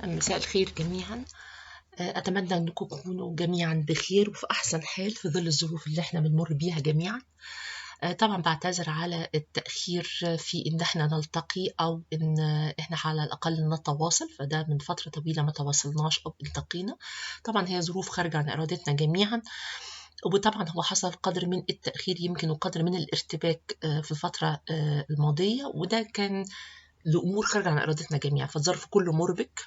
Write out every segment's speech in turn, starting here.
مساء الخير جميعا. أتمنى أنكم تكونوا جميعا بخير وفي أحسن حال في ظل الظروف اللي احنا بنمر بيها جميعا. طبعا بعتذر على التأخير في إن احنا نلتقي أو إن احنا على الأقل نتواصل، فده من فترة طويلة ما تواصلناش أو التقينا. طبعا هي ظروف خارجة عن إرادتنا جميعا، وطبعا هو حصل قدر من التأخير يمكن وقدر من الارتباك في الفترة الماضية، وده كان لأمور خارجة عن إرادتنا جميعا، فالظرف كله مربك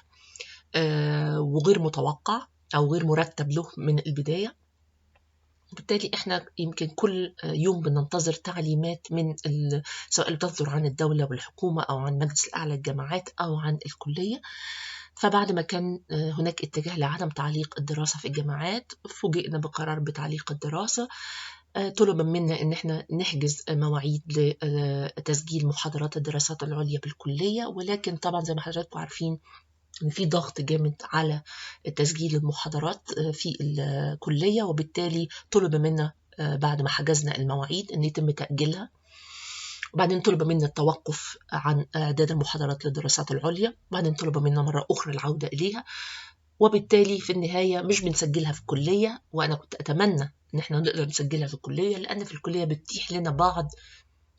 وغير متوقع أو غير مرتب له من البداية. وبالتالي احنا يمكن كل يوم بننتظر تعليمات من سواء اللي بتصدر عن الدولة والحكومة أو عن مجلس الأعلى للجامعات أو عن الكلية. فبعد ما كان هناك اتجاه لعدم تعليق الدراسة في الجامعات، فوجئنا بقرار بتعليق الدراسة. طلب منا ان احنا نحجز مواعيد لتسجيل محاضرات الدراسات العليا بالكلية، ولكن طبعا زي ما حضراتكم عارفين إن في ضغط جامد على تسجيل المحاضرات في الكلية، وبالتالي طلب منا بعد ما حجزنا المواعيد أن يتم تأجيلها، وبعدين طلب منا التوقف عن إعداد المحاضرات للدراسات العليا، وبعدين طلب منا مرة أخرى العودة إليها، وبالتالي في النهاية مش بنسجلها في الكلية. وأنا كنت أتمنى إن احنا نقدر نسجلها في الكلية، لأن في الكلية بتتيح لنا بعض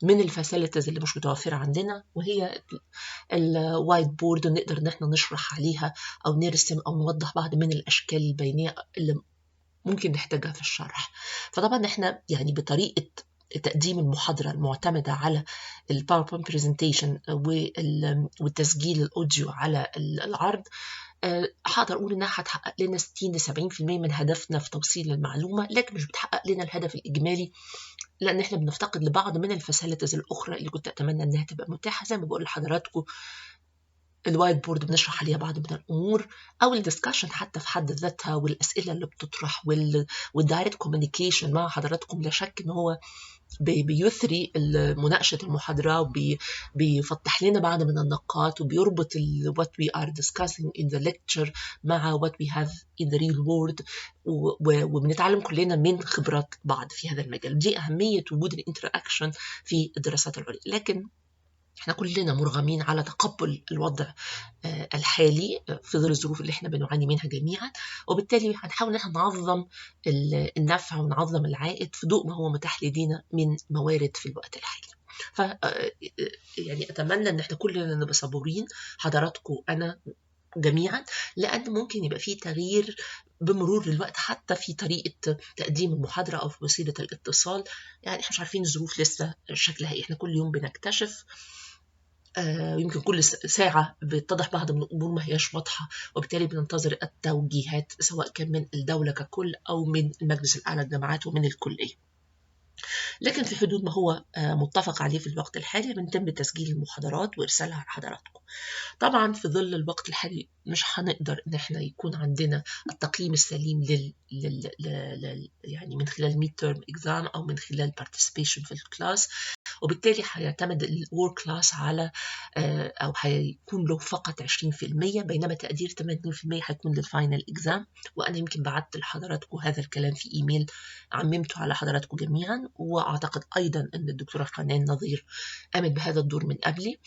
من الفاسيلتيز اللي مش متوفرة عندنا، وهي الوايت بورد، ونقدر ان احنا نشرح عليها او نرسم او نوضح بعض من الاشكال البيانية اللي ممكن نحتاجها في الشرح. فطبعا احنا يعني بطريقة تقديم المحاضرة المعتمدة على الباوربوينت برزنتيشن والتسجيل الاوديو على العرض، هقدر اقول انها هتحقق لنا 60 ل 70% من هدفنا في توصيل المعلومة، لكن مش بتحقق لنا الهدف الاجمالي، لان احنا بنفتقد لبعض من الفاسيلتيز الاخرى اللي كنت اتمنى انها تبقى متاحه. زي ما بقول لحضراتكم، الوايت بورد بنشرح عليها بعض من الامور، او الدسكشن حتى في حد ذاتها، والاسئله اللي بتطرح والدايركت كوميونيكيشن مع حضراتكم. لا شك ان هو بيثري مناقشه المحاضره، وبيفتح لنا بعض من النقاط، وبيربط what we are discussing in the lecture مع what we have in the real world، وبنتعلم كلنا من خبرات بعض في هذا المجال. دي أهمية وجود الانتراكشن في الدراسات العليا. لكن احنا كلنا مرغمين على تقبل الوضع الحالي في ظل الظروف اللي احنا بنعاني منها جميعا، وبالتالي هنحاول ان احنا نعظم النفع ونعظم العائد في ضوء ما هو متاح لدينا من موارد في الوقت الحالي. ف يعني اتمنى ان احنا كلنا نبقى صبورين، حضراتكم انا جميعا، لان ممكن يبقى فيه تغيير بمرور الوقت حتى في طريقه تقديم المحاضره او في وسيله الاتصال. يعني احنا مش عارفين الظروف لسه شكلها ايه، احنا كل يوم بنكتشف، يمكن كل ساعة بيتضح بعض من الأمور ما هياش واضحة، وبالتالي بننتظر التوجيهات سواء كان من الدولة ككل أو من المجلس الأعلى للجامعات ومن الكلية. لكن في حدود ما هو متفق عليه في الوقت الحالي بنتم تسجيل المحاضرات وإرسالها لحضراتكم. طبعا في ظل الوقت الحالي مش هنقدر ان احنا يكون عندنا التقييم السليم يعني من خلال ميد تيرم اكزام او من خلال participation في الكلاس، وبالتالي هيعتمد الورك كلاس على او هيكون له فقط 20%، بينما تقدير 80% هيكون للفاينل اكزام. وانا يمكن بعت لحضراتكم هذا الكلام في ايميل عممته على حضراتكم جميعا، واعتقد ايضا ان الدكتوره حنان نظير قامت بهذا الدور من قبلي.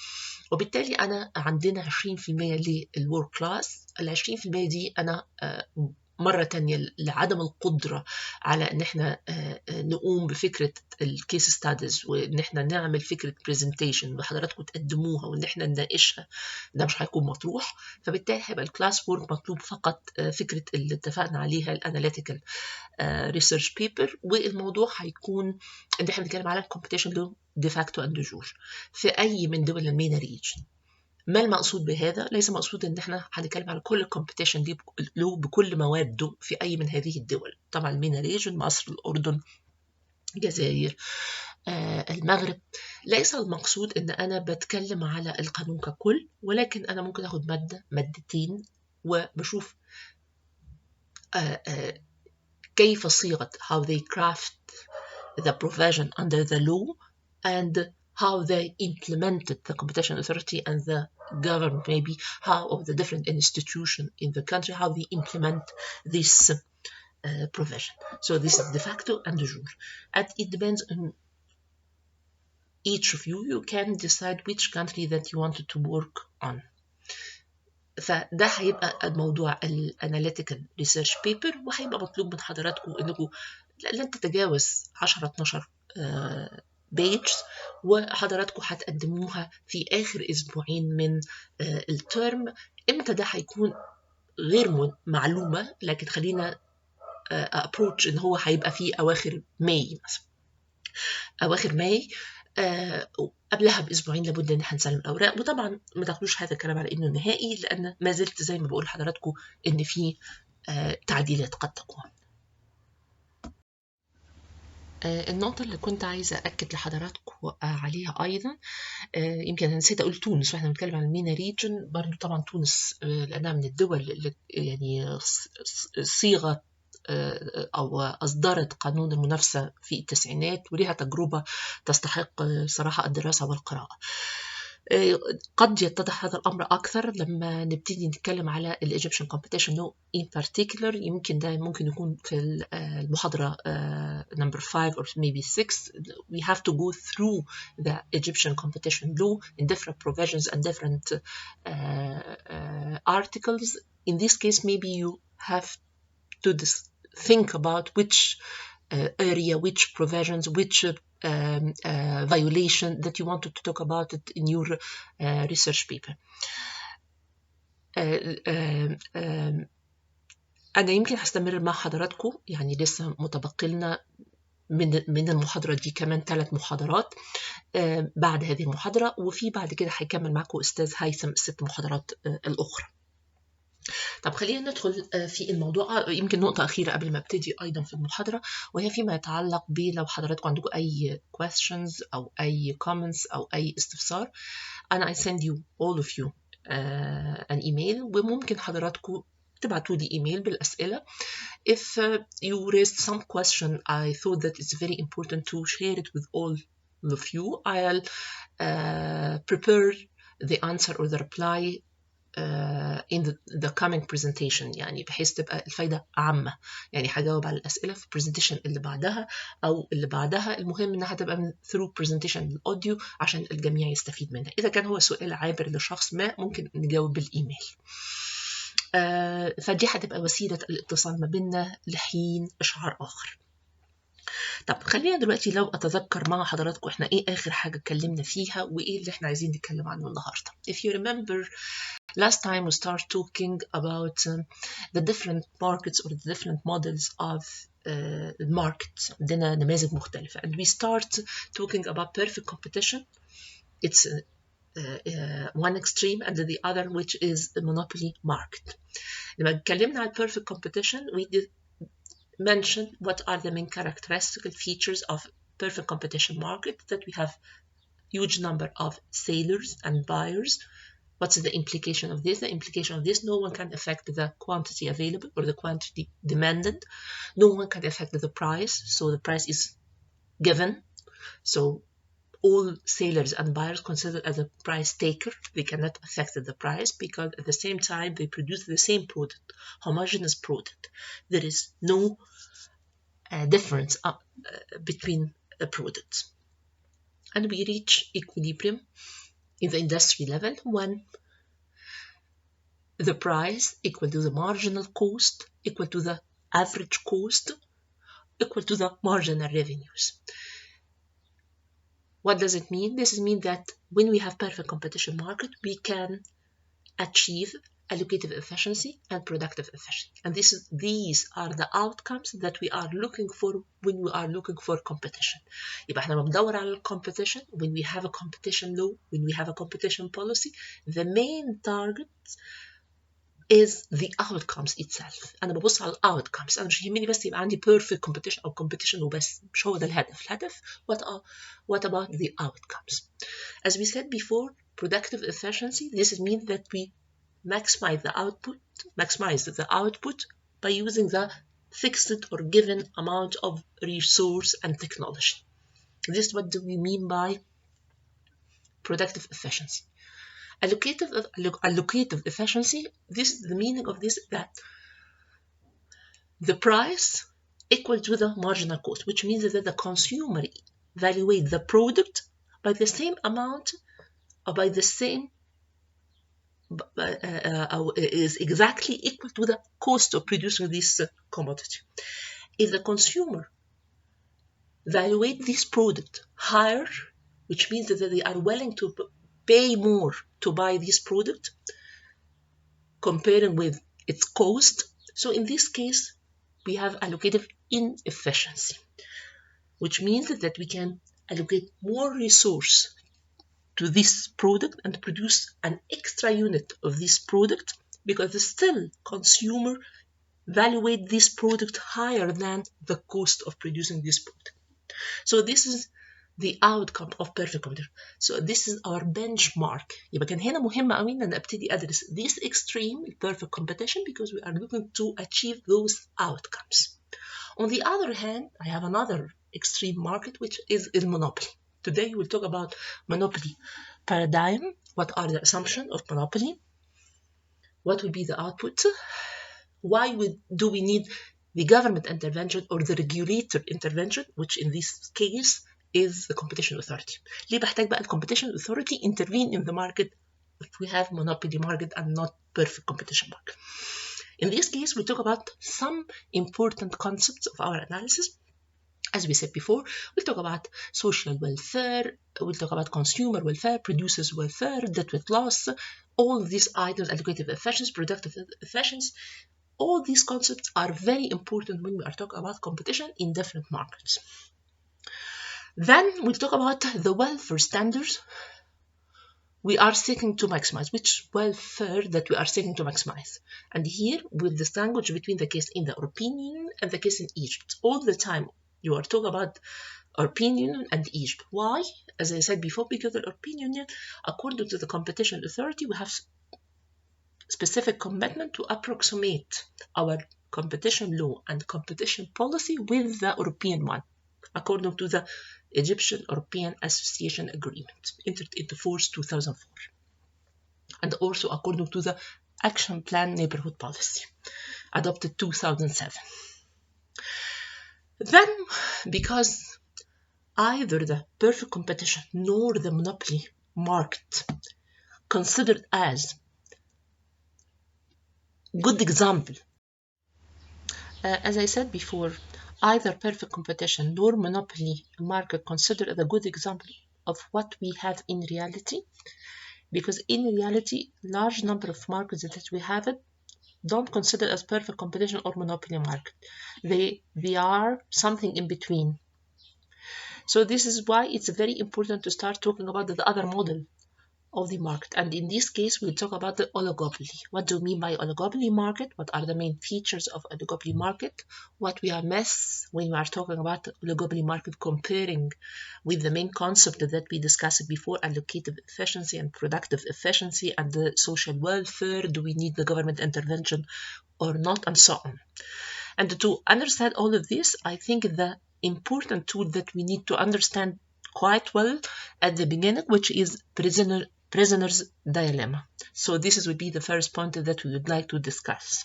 وبالتالي أنا عندنا 20% للورك كلاس. ال 20% دي أنا مرة تانية لعدم القدرة على ان احنا نقوم بفكرة الكيس ستاديز، وان احنا نعمل فكرة برزنتيشن وحضراتكم تقدموها وان احنا نناقشها، ده مش هيكون مطروح. فبالتالي هيبقى الكلاس وورك مطلوب فقط فكرة اللي اتفقنا عليها الاناليتيكال ريسيرش بيبر، والموضوع هيكون ان احنا بنتكلم على الكومبيتيشن له ديفاكتو اند جور في اي من دول المينا ريجن. ما المقصود بهذا؟ ليس مقصود ان احنا هنتكلم على كل الكومبيتيشن دي له بكل مواده في اي من هذه الدول، طبعا المينا ريجن مصر، الاردن، الجزائر، المغرب. ليس المقصود ان انا بتكلم على القانون ككل، ولكن انا ممكن اخد ماده مادتين وبشوف كيف صيغه how they craft the provision under the law and how they implemented the competition authority and the government, maybe how of the different institutions in the country, how they implement this provision. So this is de facto and de jure, and it depends on each of you. You can decide which country that you wanted to work on. فده هيبقى الموضوع الاناليتيكال ريسيرش بيبر، وهيبقى مطلوب من حضراتكم انكم لن تتجاوز 10-12 بيج، وحضراتكم هتقدموها في آخر أسبوعين من الترم. امتى ده هيكون غير معلومة، لكن خلينا approach ان هو هيبقى في أواخر ماي مثلا، أواخر ماي. قبلها بأسبوعين لابد ان احنا نسلم الأوراق. وطبعا ما تاخدوش هذا الكلام على انه نهائي، لأن ما زلت زي ما بقول لحضراتكم ان في تعديلات قد تكون. النقطة اللي كنت عايزة أكد لحضراتكم عليها أيضا، يمكن أنا نسيت أقول تونس وإحنا بنتكلم عن المينا ريجن. برضو طبعا تونس لأنها من الدول اللي يعني صيغة أو أصدرت قانون المنافسة في التسعينات، ولها تجربة تستحق صراحة الدراسة والقراءة. قد يتضح هذا الأمر أكثر لما نبتدي نتكلم على Egyptian Competition Law in particular. يمكن ده ممكن يكون في المحاضرة number 5 or maybe 6. We have to go through the Egyptian Competition Law in different provisions and different articles. In this case, maybe you have to think about which area, which provisions, which violation that you wanted to talk about it in your research paper. أنا يمكن هستمر مع حضراتكم، يعني لسه متبقي لنا من المحاضرة دي كمان 3 محاضرات بعد هذه المحاضرة، وفي بعد كده هيكمل معكم أستاذ هيثم 6 محاضرات الأخرى. طب خلينا ندخل في الموضوع. يمكن نقطة أخيرة قبل ما ابتدي أيضا في المحاضرة، وهي فيما يتعلق لو حضراتكم عندكم أي questions أو أي comments أو أي استفسار. أنا I send you all of you an email، وممكن حضراتكم تبعتوا لي إيميل بالأسئلة. If you raised some question I thought that it's very important to share it with all of you, I'll prepare the answer or the reply in the coming presentation، يعني بحيث تبقى الفايدة عامة. يعني هجاوب على الأسئلة في presentation اللي بعدها أو اللي بعدها. المهم إنها تبقى through presentation الأوديو عشان الجميع يستفيد منها. إذا كان هو سؤال عابر لشخص ما ممكن نجاوب بالإيميل. فدي هتبقى وسيلة الاتصال ما بيننا لحين إشعار آخر. طب خلينا دلوقتي لو أتذكر مع حضراتكم إحنا إيه آخر حاجة اتكلمنا فيها وإيه اللي إحنا عايزين نتكلم عنه النهاردة. If you remember, last time we start talking about the different markets or the different models of markets. عندنا نماذج مختلفة. And we start talking about perfect competition. It's one extreme and the other which is the monopoly market. لما اتكلمنا عن perfect competition, we did mention what are the main characteristic features of perfect competition market, that we have huge number of sellers and buyers. What's the implication of this? The implication of this, no one can affect the quantity available or the quantity demanded. No one can affect the price, so the price is given. So all sellers and buyers considered as a price taker. They cannot affect the price because at the same time they produce the same product, homogeneous product. There is no difference between the products. And we reach equilibrium in the industry level when the price equal to the marginal cost, equal to the average cost, equal to the marginal revenues. What does it mean? This means that when we have perfect competition market, we can achieve allocative efficiency and productive efficiency. And these are the outcomes that we are looking for when we are looking for competition. يبقى احنا بندور على competition when we have a competition law, when we have a competition policy. The main target is the outcomes itself. أنا ببص على outcomes. أنا مش يهمني بس يبقى عندي perfect competition أو competition وبس. مش هو ده الهدف. الهدف what about the outcomes? As we said before, productive efficiency. This means that we maximize the output by using the fixed or given amount of resource and technology. This is what do we mean by productive efficiency. Allocative efficiency, the meaning of this is that the price equal to the marginal cost, which means that the consumer evaluate the product by the same amount or by the same is exactly equal to the cost of producing this commodity. If the consumer evaluate this product higher, which means that they are willing to pay more to buy this product comparing with its cost, so in this case we have allocative inefficiency, which means that we can allocate more resource to this product and produce an extra unit of this product because still consumer evaluate this product higher than the cost of producing this product. So this is the outcome of perfect competition. So this is our benchmark. يبقى كان هنا مهم قوي ان انا ابتدي ادرس this extreme perfect competition because we are looking to achieve those outcomes. On the other hand, I have another extreme market which is monopoly. Today we'll talk about monopoly paradigm. What are the assumptions of monopoly? What will be the output? Why do we need the government intervention or the regulator intervention, which in this case is the competition authority. ليه بحتاج بقى competition authority intervene in the market if we have monopoly market and not perfect competition market? In this case, we talk about some important concepts of our analysis. As we said before, we'll talk about social welfare, we'll talk about consumer welfare, producers welfare, debt with loss, all these items, allocative efficiency, productive efficiency. All these concepts are very important when we are talking about competition in different markets. Then we'll talk about the welfare standards we are seeking to maximize, which welfare that we are seeking to maximize. And here we'll distinguish between the case in the European Union and the case in Egypt. All the time you are talking about European Union and Egypt. Why? As I said before, because the European Union, according to the competition authority, we have specific commitment to approximate our competition law and competition policy with the European one, according to the Egyptian-European Association Agreement, entered into force 2004, and also according to the Action Plan Neighborhood Policy, adopted 2007. Then, because either the perfect competition nor the monopoly market considered as good example, as I said before, either perfect competition nor monopoly market considered as a good example of what we have in reality, because in reality, large number of markets that we have it don't consider as perfect competition or monopoly market. They are something in between. So this is why it's very important to start talking about the other model of the market. And in this case, we'll talk about the oligopoly. What do we mean by oligopoly market? What are the main features of oligopoly market? What we are miss when we are talking about oligopoly market comparing with the main concept that we discussed before, allocative efficiency and productive efficiency and the social welfare. Do we need the government intervention or not, and so on. And to understand all of this, I think the important tool that we need to understand quite well at the beginning, which is prisoner's dilemma. So this would be the first point that we would like to discuss.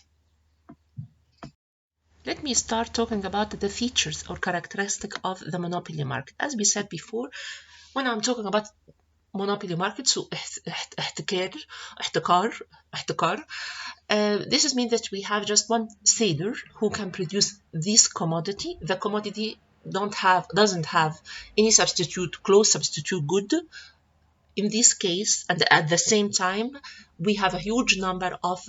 Let me start talking about the features or characteristic of the monopoly market. As we said before, when I'm talking about monopoly market, so احتكار, this means that we have just one seller who can produce this commodity. The commodity doesn't have any substitute, close substitute good. In this case, and at the same time, we have a huge number of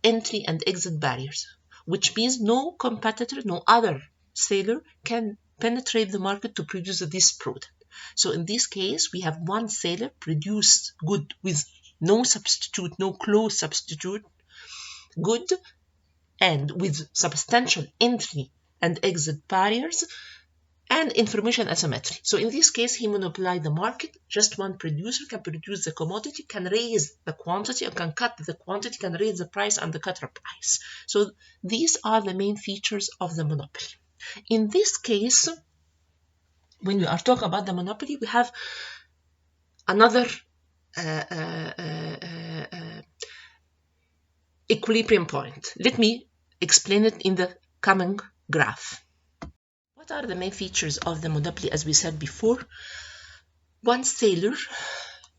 entry and exit barriers, which means no competitor, no other seller can penetrate the market to produce this product. So in this case, we have one seller produce good with no substitute, no close substitute good, and with substantial entry and exit barriers and information asymmetry. So in this case, he monopolized the market. Just one producer can produce the commodity, can raise the quantity, or can cut the quantity, can raise the price and the cutter price. So these are the main features of the monopoly. In this case, when we are talking about the monopoly, we have another equilibrium point. Let me explain it in the coming graph. What are the main features of the monopoly? As we said before, one seller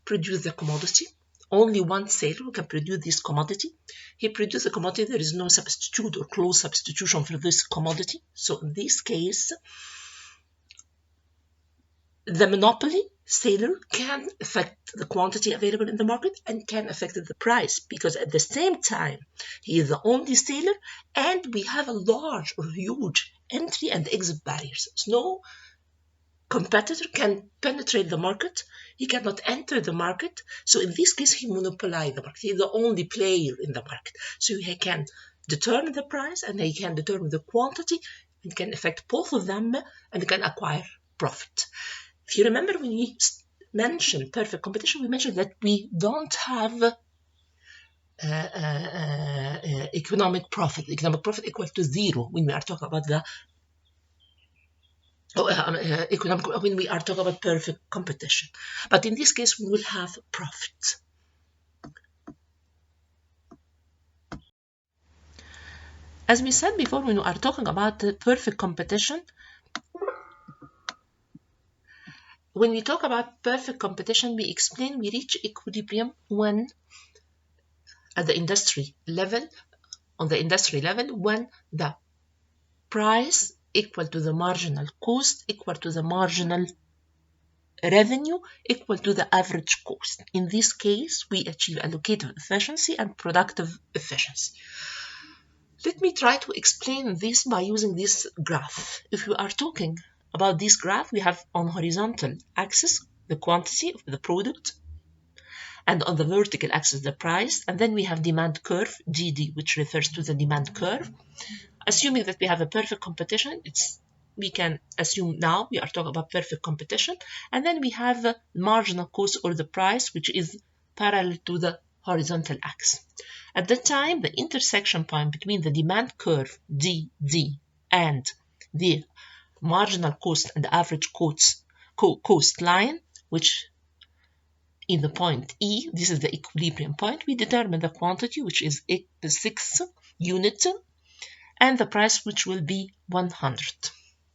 produces the commodity only one seller who can produce this commodity. He produces a commodity, there is no substitute or close substitution for this commodity. So in this case, the monopoly seller can affect the quantity available in the market and can affect the price, because at the same time, he is the only seller and we have a large or huge entry and exit barriers. So no competitor can penetrate the market. He cannot enter the market. So in this case, he monopolizes the market. He's the only player in the market. So he can determine the price and he can determine the quantity and can affect both of them and can acquire profit. If you remember, when we mentioned perfect competition, we mentioned that we don't have economic profit. Economic profit equal to zero when we are talking about the economic, when we are talking about perfect competition. But in this case, we will have profit. As we said before, when we are talking about perfect competition, when we talk about perfect competition, we explain we reach equilibrium when at the industry level, on the industry level, when the price equal to the marginal cost equal to the marginal revenue equal to the average cost. In this case, we achieve allocative efficiency and productive efficiency. Let me try to explain this by using this graph. If we are talking about this graph, we have on horizontal axis the quantity of the product, and on the vertical axis the price, and then we have demand curve, GD, which refers to the demand curve. Assuming that we have a perfect competition, we can assume now we are talking about perfect competition, and then we have the marginal cost or the price, which is parallel to the horizontal axis. At that time, the intersection point between the demand curve DD and the marginal cost and the average cost line, which in the point E, this is the equilibrium point, we determine the quantity, which is 6 units, and the price, which will be 100.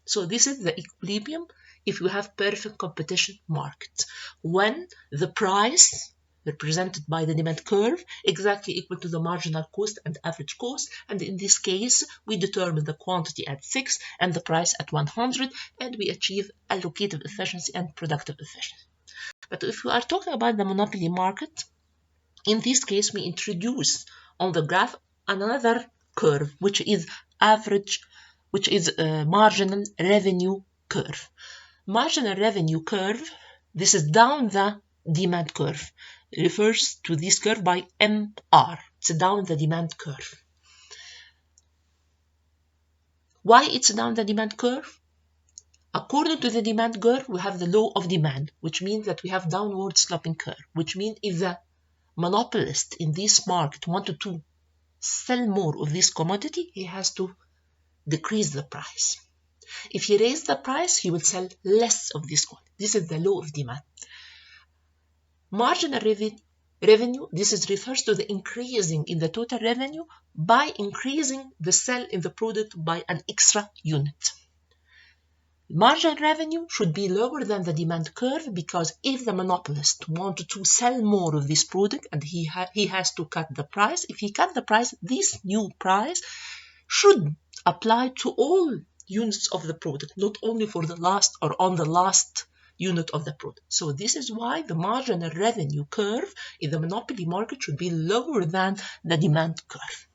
So this is the equilibrium if you have perfect competition market, when the price represented by the demand curve exactly equal to the marginal cost and average cost, and in this case we determine the quantity at 6 and the price at 100, and we achieve allocative efficiency and productive efficiency. But if we are talking about the monopoly market, in this case we introduce on the graph another curve, which is marginal revenue curve. Marginal revenue curve, this is down the demand curve, refers to this curve by MR. It's down the demand curve. Why it's down the demand curve? According to the demand curve, we have the law of demand, which means that we have downward sloping curve, which means if the monopolist in this market wanted to sell more of this commodity, he has to decrease the price. If he raises the price, he will sell less of this quantity. This is the law of demand. Marginal revenue, this refers to the increasing in the total revenue by increasing the sell in the product by an extra unit. Marginal revenue should be lower than the demand curve, because if the monopolist wanted to sell more of this product and he has to cut the price, if he cut the price, this new price should apply to all units of the product, not only for the last or on the last unit of the product. So this is why the marginal revenue curve in the monopoly market should be lower than the demand curve.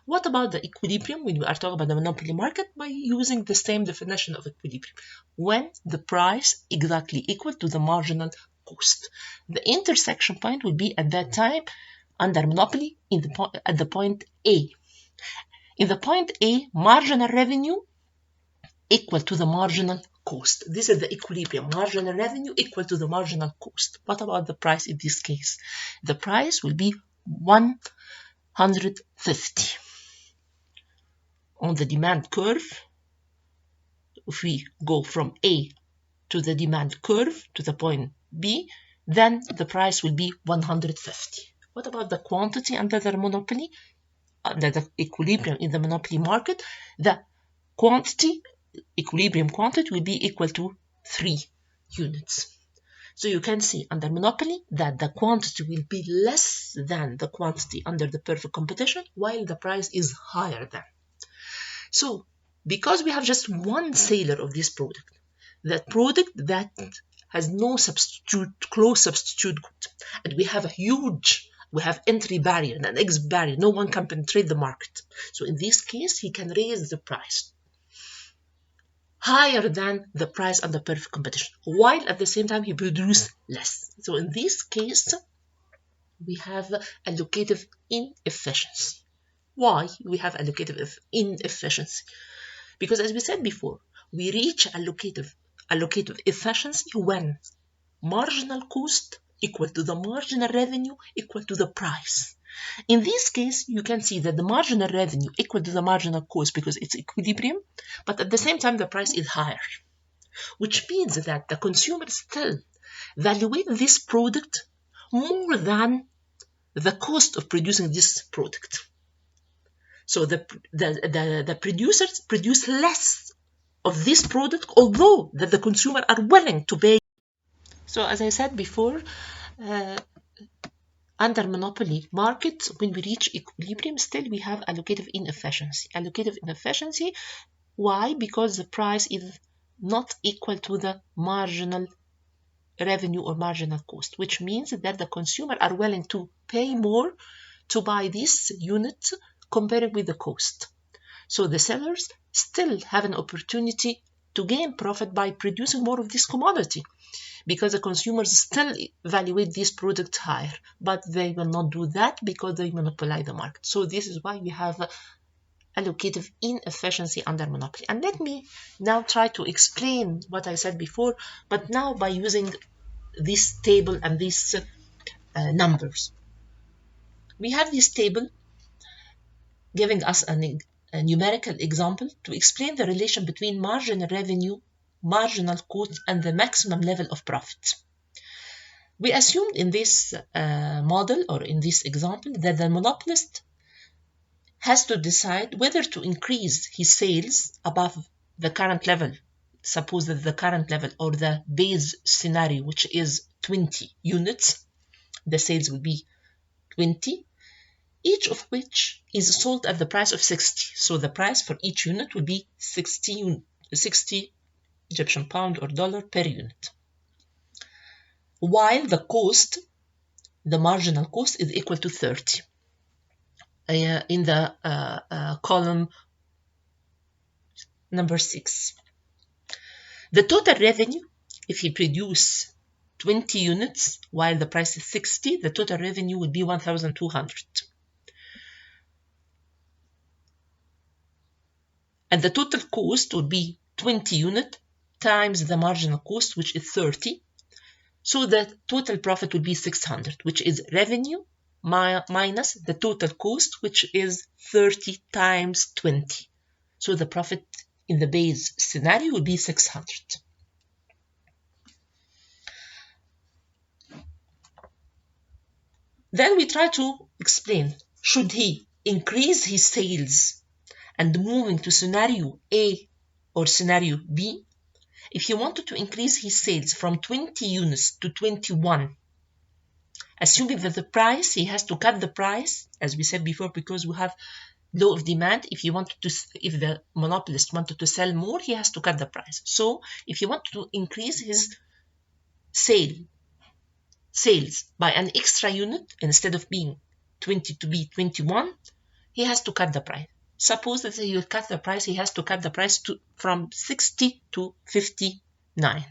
What about the equilibrium when we are talking about the monopoly market? By using the same definition of equilibrium, when the price exactly equal to the marginal cost. The intersection point will be at that time under monopoly at the point A. In the point A, marginal revenue equal to the marginal cost. This is the equilibrium. Marginal revenue equal to the marginal cost. What about the price in this case? The price will be 150. On the demand curve, if we go from A to the demand curve to the point B, then the price will be 150. What about the quantity under the monopoly? Under the equilibrium in the monopoly market, the equilibrium quantity will be equal to 3 units. So you can see under monopoly that the quantity will be less than the quantity under the perfect competition, while the price is higher than. So because we have just one seller of this product, that product that has no substitute, close substitute good, and we have entry barrier, an exit barrier, no one can penetrate the market. So in this case, he can raise the price higher than the price under perfect competition, while at the same time he produces less. So in this case, we have allocative inefficiency. Why we have allocative inefficiency? Because as we said before, we reach allocative efficiency when marginal cost equal to the marginal revenue equal to the price. In this case, you can see that the marginal revenue equal to the marginal cost because it's equilibrium, but at the same time the price is higher, which means that the consumer still evaluate this product more than the cost of producing this product. So the producers produce less of this product, although that the consumer are willing to pay. So as I said before, under monopoly market, when we reach equilibrium, still we have allocative inefficiency. Allocative inefficiency, why? Because the price is not equal to the marginal revenue or marginal cost, which means that the consumer are willing to pay more to buy this unit compared with the cost. So the sellers still have an opportunity to gain profit by producing more of this commodity, because the consumers still evaluate this product higher, but they will not do that because they monopolize the market. So this is why we have allocative inefficiency under monopoly. And let me now try to explain what I said before, but now by using this table and these numbers. We have this table giving us a numerical example to explain the relation between marginal revenue, marginal cost, and the maximum level of profit. We assumed in this model or in this example that the monopolist has to decide whether to increase his sales above the current level. Suppose that the current level or the base scenario, which is 20 units, the sales will be 20, each of which is sold at the price of 60. So the price for each unit will be 60 Egyptian pound or dollar per unit. While the cost, the marginal cost, is equal to 30. In the column number 6. The total revenue, if he produce 20 units while the price is 60, the total revenue would be 1,200. And the total cost would be 20 units times the marginal cost, which is 30. So the total profit would be 600, which is revenue minus the total cost, which is 30 times 20. So the profit in the base scenario would be 600. Then we try to explain, should he increase his sales and move into scenario A or scenario B? If he wanted to increase his sales from 20 units to 21, assuming that the price, he has to cut the price, as we said before, because we have law of demand. If the monopolist wanted to sell more, he has to cut the price. So if he wanted to increase his sales by an extra unit, instead of being 20 to be 21, he has to cut the price. Suppose that he will cut the price, he has to cut the price from 60 to 59.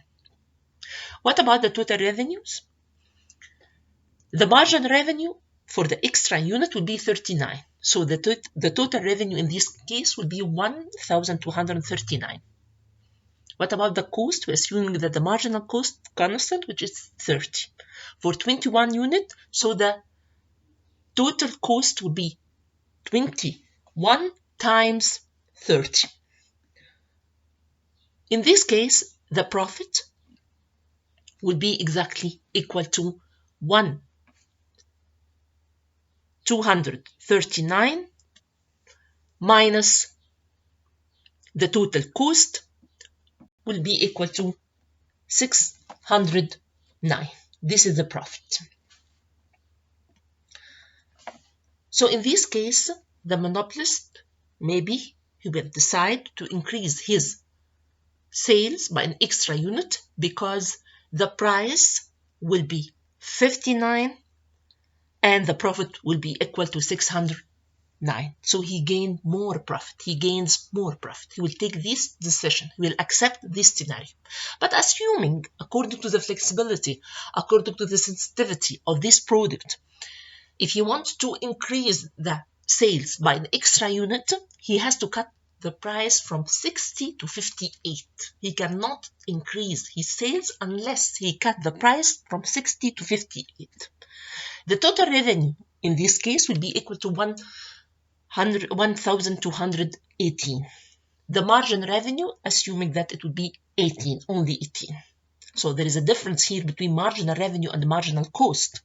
What about the total revenues? The margin revenue for the extra unit will be 39. So the total revenue in this case will be 1,239. What about the cost? We're assuming that the marginal cost constant, which is 30. For 21 unit, so the total cost will be 21 times 30. In this case, the profit will be exactly equal to 1,239 minus the total cost will be equal to 600 9. This is the profit. So in this case, the monopolist, maybe he will decide to increase his sales by an extra unit because the price will be 59 and the profit will be equal to 609. So he gained more profit. He gains more profit. He will take this decision. He will accept this scenario. But assuming, according to the flexibility, according to the sensitivity of this product, if he wants to increase the sales by an extra unit, he has to cut the price from 60 to 58. He cannot increase his sales unless he cut the price from 60 to 58. The total revenue in this case will be equal to 1,218. The margin revenue, assuming that it will be 18, only 18. So there is a difference here between marginal revenue and the marginal cost.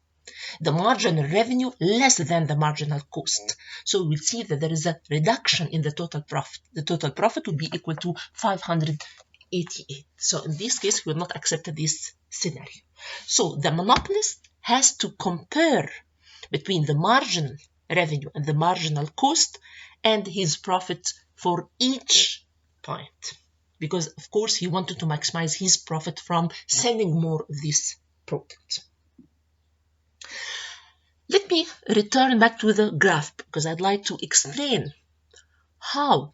The marginal revenue less than the marginal cost. So we'll see that there is a reduction in the total profit. The total profit will be equal to 588. So in this case, we will not accept this scenario. So the monopolist has to compare between the marginal revenue and the marginal cost and his profit for each point. Because, of course, he wanted to maximize his profit from selling more of this product. Let me return back to the graph because I'd like to explain how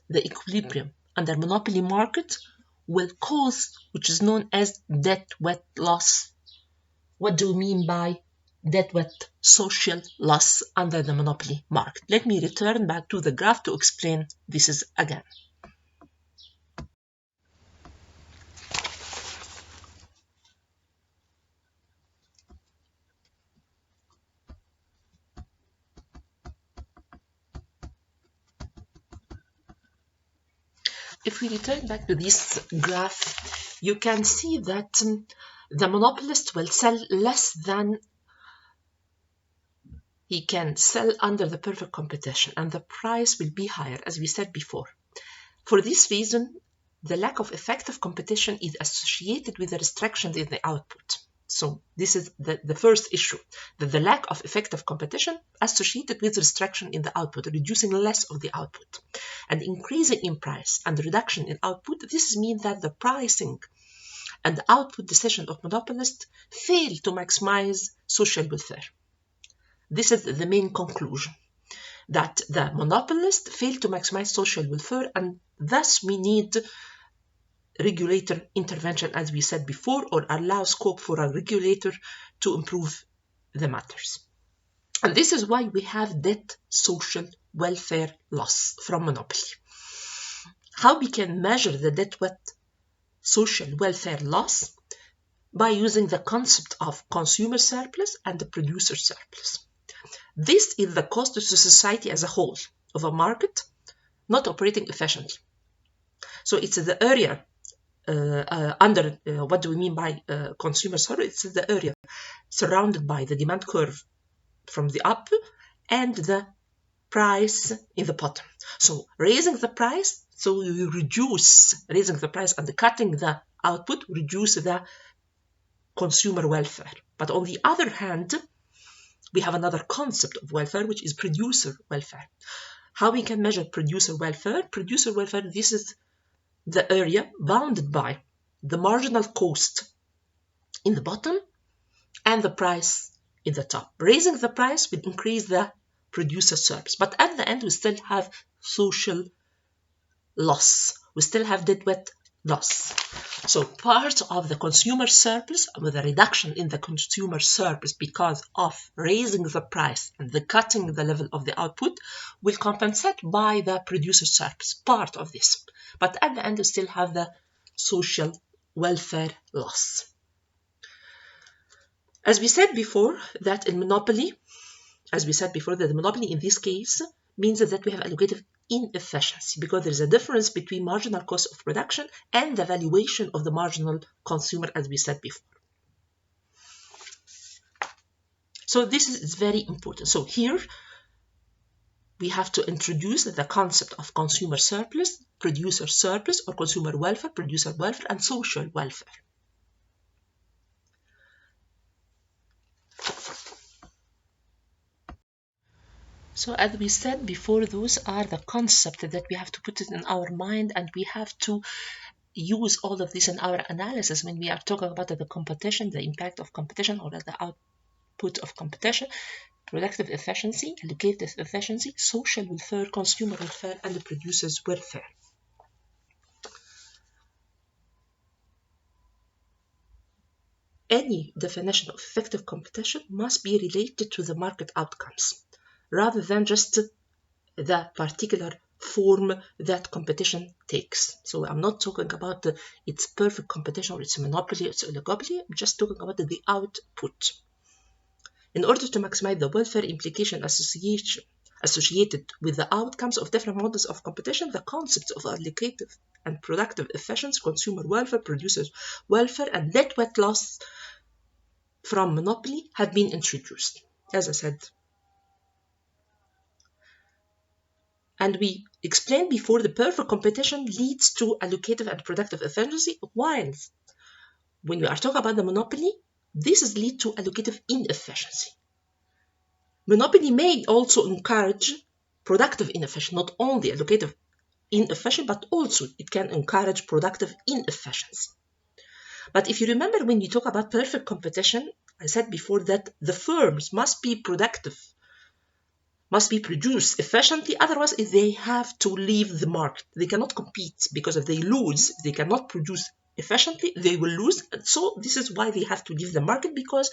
the equilibrium under monopoly market will cause, which is known as deadweight loss. What do we mean by deadweight social loss under the monopoly market? Let me return back to the graph to explain this again. If we return back to this graph, you can see that the monopolist will sell less than he can sell under the perfect competition, and the price will be higher, as we said before. For this reason, the lack of effective competition is associated with the restrictions in the output. So this is the first issue, that the lack of effective competition associated with restriction in the output, reducing less of the output, and increasing in price and reduction in output. This means that the pricing and the output decision of monopolists fail to maximize social welfare. This is the main conclusion, that the monopolist failed to maximize social welfare, and thus we need regulator intervention, as we said before, or allow scope for a regulator to improve the matters. And this is why we have debt social welfare loss from monopoly. How we can measure the deadweight social welfare loss? By using the concept of consumer surplus and the producer surplus. This is the cost to society as a whole of a market not operating efficiently. So it's the area under what do we mean by consumer surplus? It's the area surrounded by the demand curve from the up and the price in the bottom. So raising the price, so you reduce raising the price, and cutting the output reduce the consumer welfare. But on the other hand, we have another concept of welfare, which is producer welfare. How we can measure producer welfare? Producer welfare, this is the area bounded by the marginal cost in the bottom and the price in the top. Raising the price will increase the producer surplus, but at the end we still have social loss. We still have deadweight loss. So part of the consumer surplus, with a reduction in the consumer surplus because of raising the price and the cutting the level of the output, will compensate by the producer surplus, part of this. But at the end, we still have the social welfare loss. As we said before, that in monopoly, the monopoly in this case means that we have allocative inefficiency, because there is a difference between marginal cost of production and the valuation of the marginal consumer, as we said before. So this is very important. So here we have to introduce the concept of consumer surplus, producer surplus, or consumer welfare, producer welfare, and social welfare. So as we said before, those are the concepts that we have to put it in our mind, and we have to use all of this in our analysis when we are talking about the competition, the impact of competition, or the output of competition, productive efficiency, allocative efficiency, social welfare, consumer welfare, and the producer's welfare. Any definition of effective competition must be related to the market outcomes, rather than just the particular form that competition takes. So I'm not talking about its perfect competition or its monopoly, its oligopoly. I'm just talking about the output. In order to maximize the welfare implication associated with the outcomes of different models of competition, the concepts of allocative and productive efficiency, consumer welfare, producers' welfare, and net weight loss from monopoly have been introduced, as I said. And we explained before, the perfect competition leads to allocative and productive efficiency, while when we are talking about the monopoly, this is lead to allocative inefficiency. Monopoly may also encourage productive inefficiency, not only allocative inefficiency, but also it can encourage productive inefficiency. But if you remember, when you talk about perfect competition, I said before that the firms must be productive, must be produced efficiently, otherwise they have to leave the market. They cannot compete, because if they lose, if they cannot produce efficiently, they will lose. And so this is why they have to leave the market, because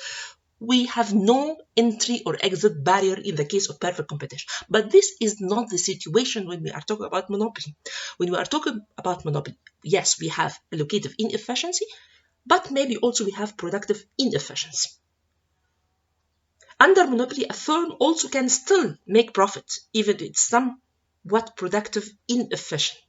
we have no entry or exit barrier in the case of perfect competition. But this is not the situation when we are talking about monopoly. When we are talking about monopoly, yes, we have allocative inefficiency, but maybe also we have productive inefficiency. Under monopoly, a firm also can still make profit, even if it's somewhat productive inefficient.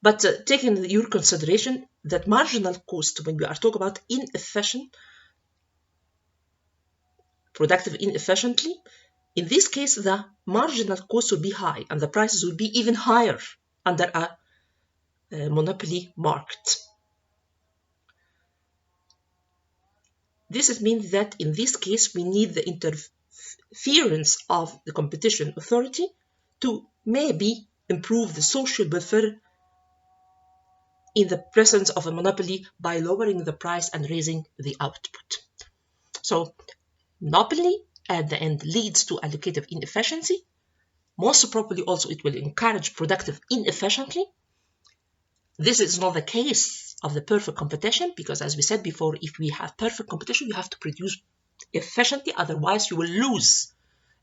But taking into your consideration that marginal cost, when we are talking about inefficient, productive inefficiently, in this case, the marginal cost will be high and the prices will be even higher under a monopoly market. This means that in this case, we need the interference of the competition authority to maybe improve the social welfare in the presence of a monopoly by lowering the price and raising the output. So monopoly at the end leads to allocative inefficiency. Most probably also it will encourage productive inefficiency. This is not the case of the perfect competition, because as we said before, if we have perfect competition, you have to produce efficiently, otherwise you will lose.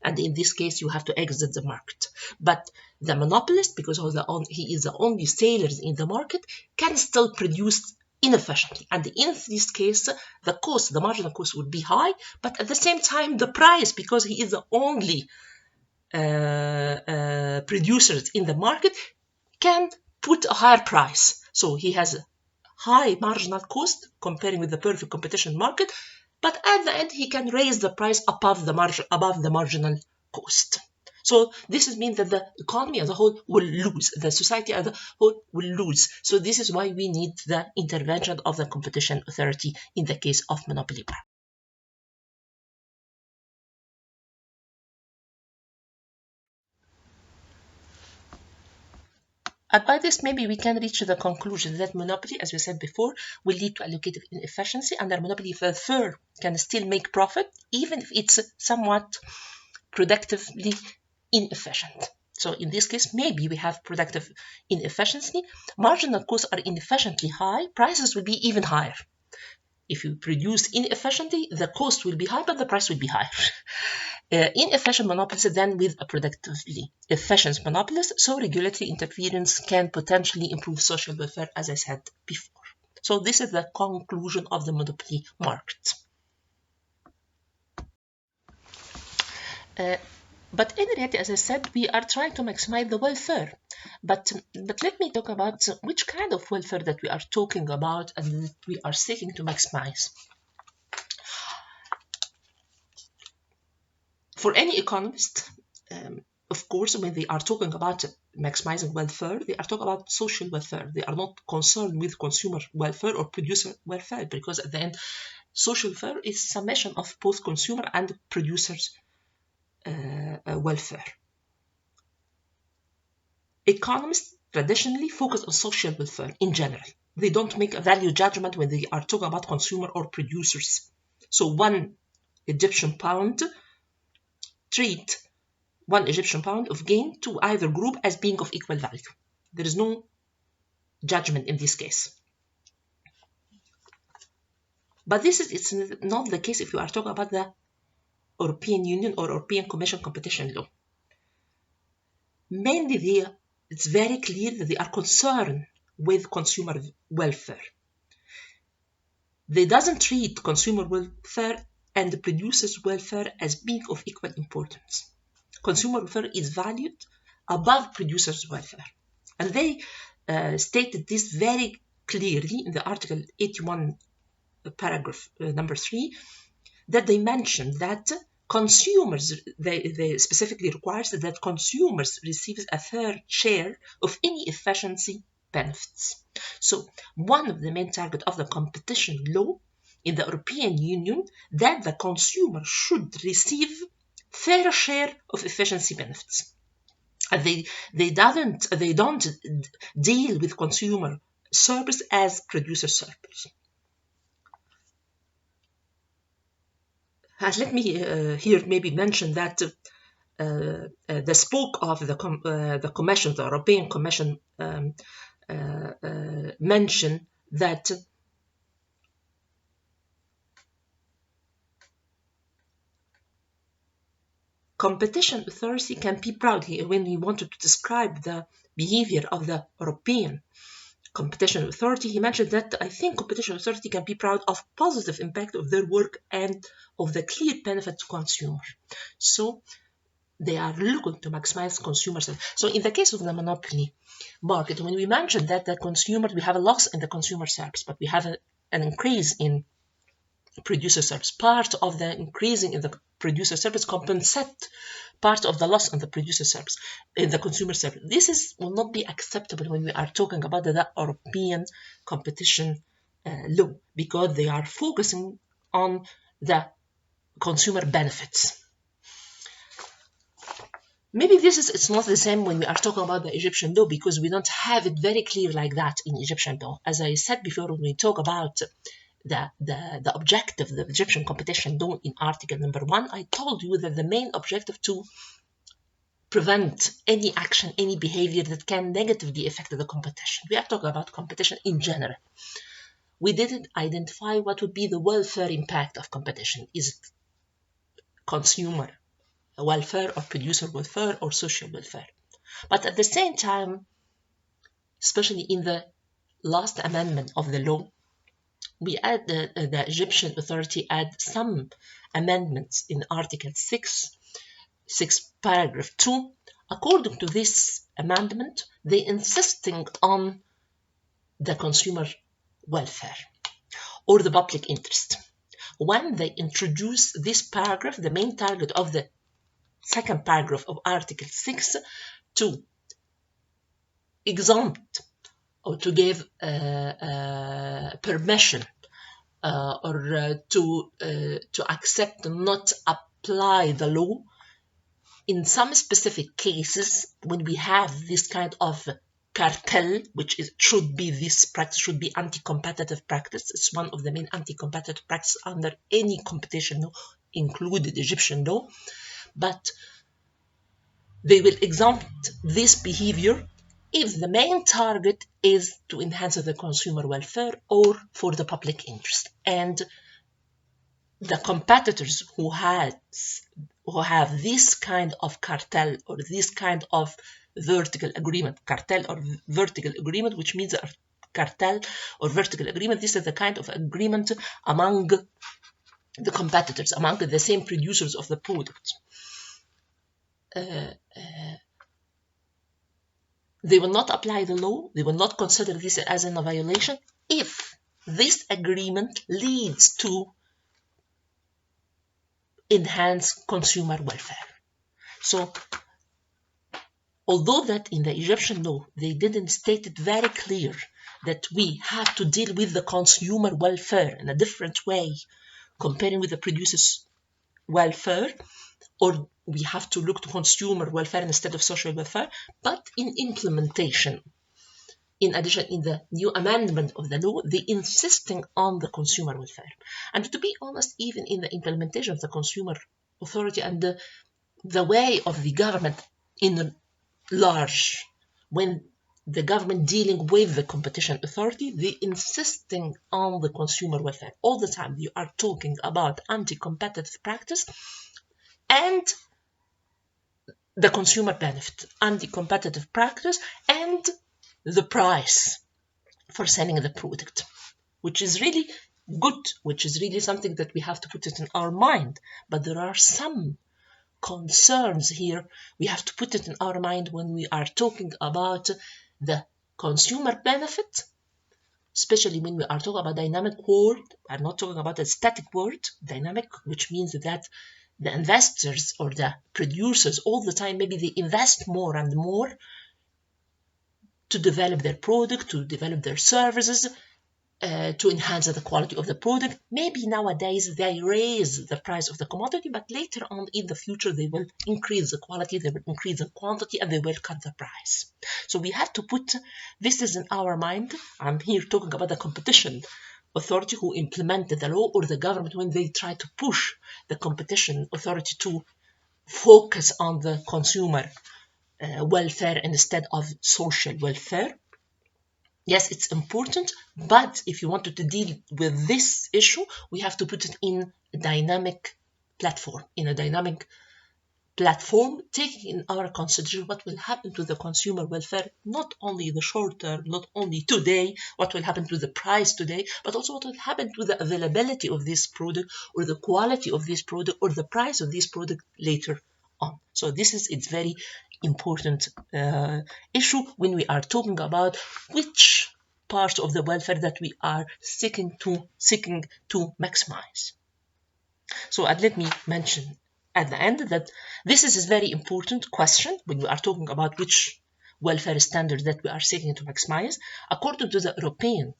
And in this case, you have to exit the market. But the monopolist, because he is the only seller in the market, can still produce inefficiently. And in this case, the marginal cost would be high, but at the same time, the price, because he is the only producer in the market, can put a higher price. So he has a high marginal cost comparing with the perfect competition market, but at the end he can raise the price above the marginal cost. So this means that the economy as a whole will lose, the society as a whole will lose. So this is why we need the intervention of the competition authority in the case of monopoly power. And by this, maybe we can reach the conclusion that monopoly, as we said before, will lead to allocative inefficiency. Under monopoly, the firm can still make profit, even if it's somewhat productively inefficient. So in this case, maybe we have productive inefficiency. Marginal costs are inefficiently high. Prices will be even higher. If you produce inefficiently, the cost will be high, but the price will be higher. Inefficient monopolist than with a productively efficient monopolist, so regulatory interference can potentially improve social welfare, as I said before. So this is the conclusion of the monopoly market. But in reality, as I said, we are trying to maximize the welfare. But let me talk about which kind of welfare that we are talking about and that we are seeking to maximize. For any economist, of course, when they are talking about maximizing welfare, they are talking about social welfare. They are not concerned with consumer welfare or producer welfare, because at the end, social welfare is summation of both consumer and producers' welfare. Economists traditionally focus on social welfare in general. They don't make a value judgment when they are talking about consumer or producers. So one Egyptian pound treat one Egyptian pound of gain to either group as being of equal value. There is no judgment in this case. But it's not the case if you are talking about the European Union or European Commission competition law. Mainly it's very clear that they are concerned with consumer welfare. They doesn't treat consumer welfare and the producer's welfare as being of equal importance. Consumer welfare is valued above producer's welfare. And they stated this very clearly in the Article 81, paragraph number 3, that they mentioned that consumers, they specifically requires that consumers receive a fair share of any efficiency benefits. So one of the main targets of the competition law in the European Union that the consumer should receive fair share of efficiency benefits. And they don't deal with consumer service as producer service. Let me here maybe mention that the spoke of the Commission, the European Commission, mentioned that competition authority can be proud here when he wanted to describe the behavior of the European competition authority. He mentioned that I think competition authority can be proud of positive impact of their work and of the clear benefit to consumer. So they are looking to maximize consumer service. So in the case of the monopoly market, when we mentioned that the consumer, we have a loss in the consumer service, but we have an increase in producer service. Part of the increasing in the producer service compensate part of the loss on the producer service in the consumer service. This will not be acceptable when we are talking about the European competition law, because they are focusing on the consumer benefits. Maybe it's not the same when we are talking about the Egyptian law, because we don't have it very clear like that in Egyptian law. As I said before, when we talk about the objective of the Egyptian competition law in article number 1, I told you that the main objective to prevent any action, any behavior that can negatively affect the competition. We are talking about competition in general. We didn't identify what would be the welfare impact of competition. Is it consumer welfare or producer welfare or social welfare? But at the same time, especially in the last amendment of the law, we add the Egyptian authority add some amendments in Article 6 paragraph 2. According to this amendment, they insisting on the consumer welfare or the public interest. When they introduce this paragraph, the main target of the second paragraph of Article 6 to exempt or to give permission or to accept and not apply the law in some specific cases when we have this kind of cartel, which should be this practice, should be anti-competitive practice. It's one of the main anti-competitive practices under any competition law, included Egyptian law. But they will exempt this behavior if the main target is to enhance the consumer welfare or for the public interest. And the competitors who have this kind of cartel or this kind of vertical agreement, which means a cartel or vertical agreement, this is the kind of agreement among the competitors, among the same producers of the product. They will not apply the law, they will not consider this as a violation if this agreement leads to enhanced consumer welfare. So, although that in the Egyptian law, they didn't state it very clear that we have to deal with the consumer welfare in a different way comparing with the producer's welfare, or we have to look to consumer welfare instead of social welfare, but in implementation. In addition, in the new amendment of the law, they insisting on the consumer welfare. And to be honest, even in the implementation of the consumer authority and the way of the government in large, when the government dealing with the competition authority, they insisting on the consumer welfare. All the time you are talking about anti-competitive practice and the consumer benefit, anti-competitive practice and the price for selling the product, which is really good, which is really something that we have to put it in our mind. But there are some concerns here we have to put it in our mind when we are talking about the consumer benefit, especially when we are talking about dynamic world. I'm not talking about a static word, dynamic, which means that the investors or the producers all the time, maybe they invest more and more to develop their product, to develop their services, to enhance the quality of the product. Maybe nowadays they raise the price of the commodity, but later on in the future they will increase the quality, they will increase the quantity, and they will cut the price. So we have to put this is in our mind. I'm here talking about the competition authority who implemented the law, or the government when they try to push the competition authority to focus on the consumer welfare instead of social welfare. Yes, it's important, but if you wanted to deal with this issue, we have to put it in a dynamic platform, taking in our consideration what will happen to the consumer welfare, not only the short term, not only today, what will happen to the price today, but also what will happen to the availability of this product, or the quality of this product, or the price of this product later on. So it's very important issue when we are talking about which part of the welfare that we are seeking to maximize. So let me mention at the end that this is a very important question when we are talking about which welfare standard that we are seeking to maximize. According to the European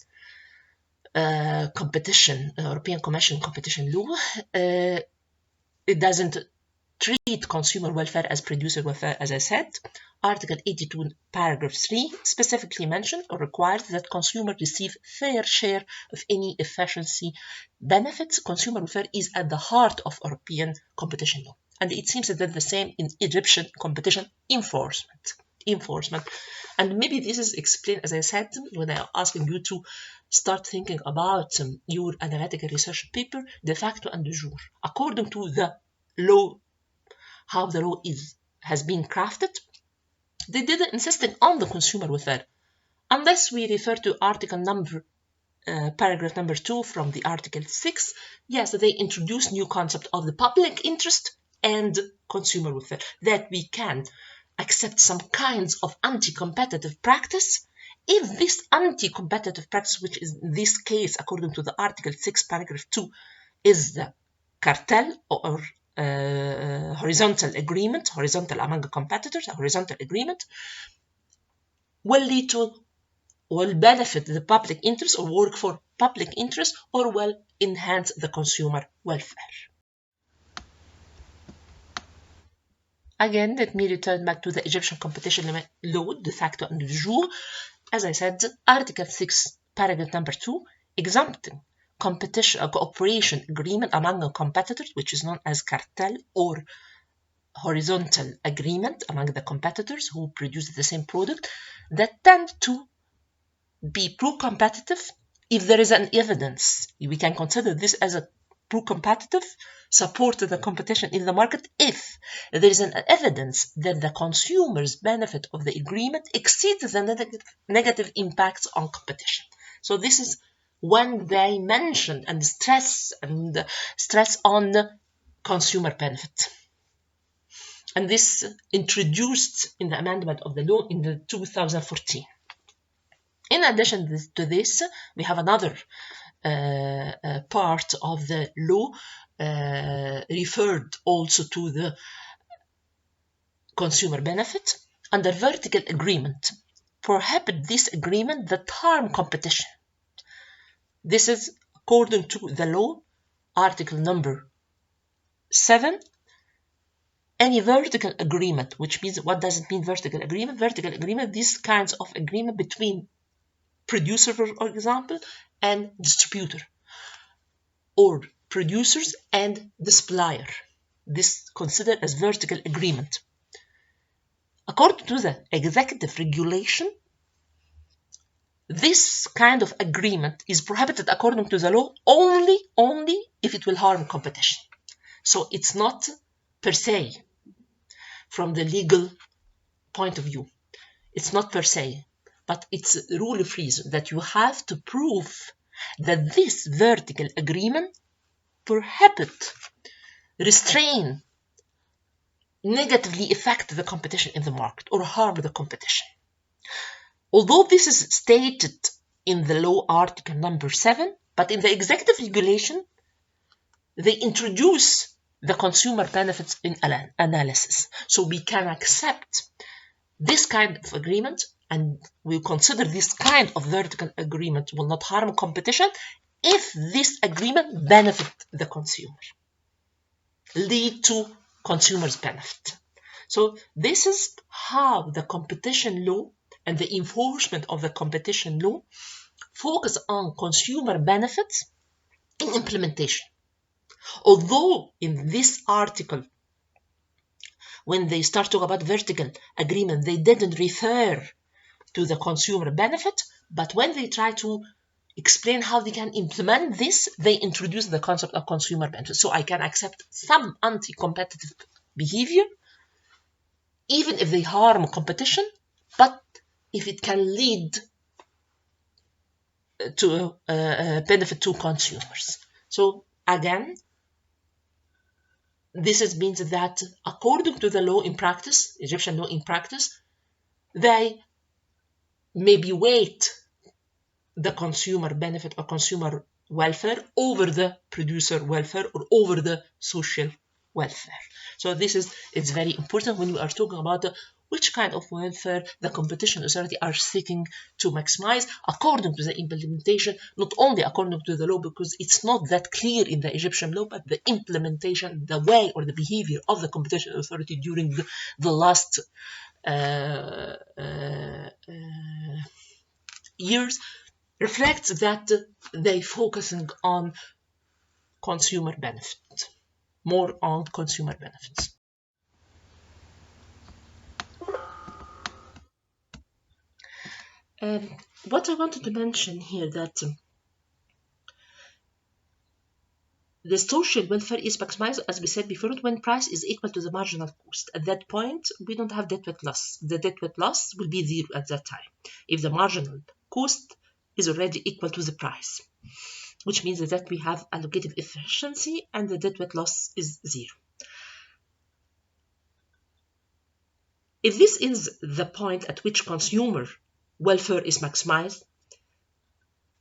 European Commission competition law, it doesn't treat consumer welfare as producer welfare, as I said. Article 82, paragraph 3 specifically mentioned or requires that consumers receive fair share of any efficiency benefits. Consumer welfare is at the heart of European competition law. And it seems that the same in Egyptian competition enforcement. And maybe this is explained, as I said, when I am asking you to start thinking about your analytical research paper, de facto and de jure. According to the law, how the law has been crafted, they didn't insist on the consumer welfare. Unless we refer to paragraph number 2 from the Article 6, yes, they introduced new concept of the public interest and consumer welfare, that we can accept some kinds of anti-competitive practice if this anti-competitive practice, which is in this case, according to the Article 6, paragraph 2, is the cartel or horizontal among competitors, a horizontal agreement, will benefit the public interest or work for public interest, or will enhance the consumer welfare. Again, let me return back to the Egyptian competition law, de facto and de jure. As I said, Article 6, paragraph number 2, exempting cooperation agreement among competitors, which is known as cartel or horizontal agreement among the competitors who produce the same product, that tend to be pro-competitive if there is an evidence. We can consider this as a pro-competitive support to the competition in the market if there is an evidence that the consumer's benefit of the agreement exceeds the negative impacts on competition. So this is when they mention and stress on consumer benefit. And this introduced in the amendment of the law in the 2014. In addition to this, we have another part of the law referred also to the consumer benefit. Under vertical agreement, prohibit this agreement that harm competition. This is according to the law article number 7, any vertical agreement, which means, what does it mean, vertical agreement? Vertical agreement, these kinds of agreement between producer, for example, and distributor, or producers and the supplier. This considered as vertical agreement. According to the executive regulation, this kind of agreement is prohibited according to the law only if it will harm competition. So it's not per se from the legal point of view. It's not per se, but it's a rule of reason that you have to prove that this vertical agreement prohibit, restrain, negatively affect the competition in the market or harm the competition. Although this is stated in the law article number 7, but in the executive regulation, they introduce the consumer benefits in analysis. So we can accept this kind of agreement, and we consider this kind of vertical agreement will not harm competition if this agreement benefit the consumer, lead to consumers' benefit. So this is how the competition law and the enforcement of the competition law focus on consumer benefits in implementation. Although in this article, when they start talking about vertical agreement, they didn't refer to the consumer benefit, but when they try to explain how they can implement this, they introduce the concept of consumer benefit. So I can accept some anti-competitive behavior, even if they harm competition, but if it can lead to benefit to consumers. So again, this means that according to the law in practice, Egyptian law in practice, they maybe weight the consumer benefit or consumer welfare over the producer welfare or over the social welfare. So it's very important when we are talking about which kind of welfare the competition authority are seeking to maximize according to the implementation, not only according to the law, because it's not that clear in the Egyptian law, but the implementation, the way or the behavior of the competition authority during the last years reflects that they focusing on consumer benefit, more on consumer benefits. What I wanted to mention here that the social welfare is maximized, as we said before, when price is equal to the marginal cost. At that point, we don't have deadweight loss. The deadweight loss will be zero at that time if the marginal cost is already equal to the price, which means that we have allocative efficiency and the deadweight loss is zero. If this is the point at which consumer welfare is maximized,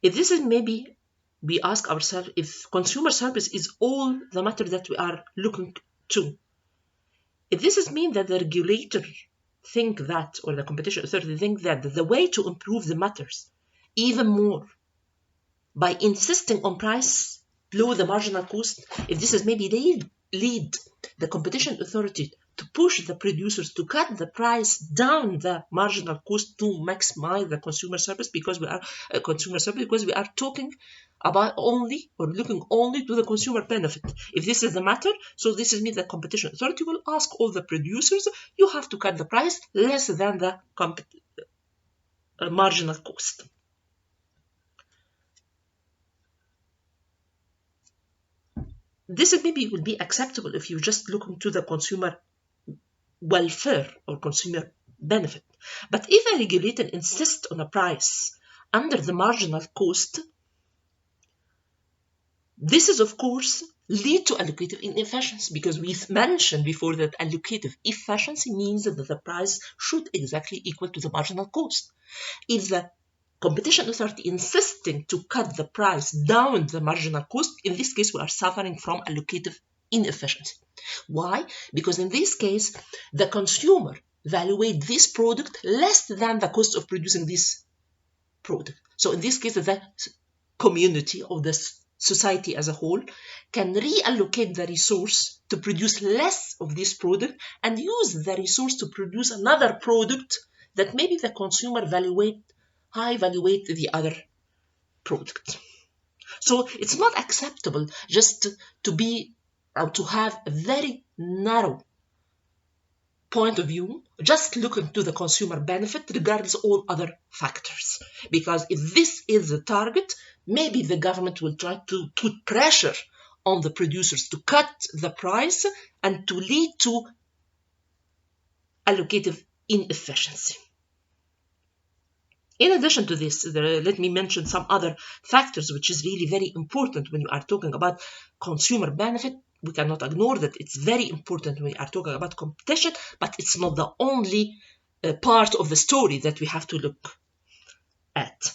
if this is maybe we ask ourselves if consumer service is all the matter that we are looking to. If this is mean that the regulator think that, or the competition authority think that the way to improve the matters even more by insisting on price below the marginal cost, if this is maybe lead the competition authority to push the producers to cut the price down the marginal cost to maximize the consumer service, because we are talking about only or looking only to the consumer benefit. If this is the matter, so this means the competition authority will ask all the producers, you have to cut the price less than the marginal cost. This maybe will be acceptable if you're just looking to the consumer welfare or consumer benefit. But if a regulator insists on a price under the marginal cost, this is of course lead to allocative inefficiency, because we mentioned before that allocative efficiency means that the price should exactly equal to the marginal cost. If the competition authority insisting to cut the price down the marginal cost, in this case we are suffering from allocative inefficiency. Why? Because in this case the consumer evaluate this product less than the cost of producing this product. So in this case the community of the society as a whole can reallocate the resource to produce less of this product and use the resource to produce another product that maybe the consumer high evaluate the other product. So it's not acceptable just to be or to have a very narrow point of view, just looking to the consumer benefit regardless all other factors. Because if this is the target, maybe the government will try to put pressure on the producers to cut the price and to lead to allocative inefficiency. In addition to this, let me mention some other factors which is really very important when you are talking about consumer benefit. We cannot ignore that it's very important when we are talking about competition, but it's not the only part of the story that we have to look at.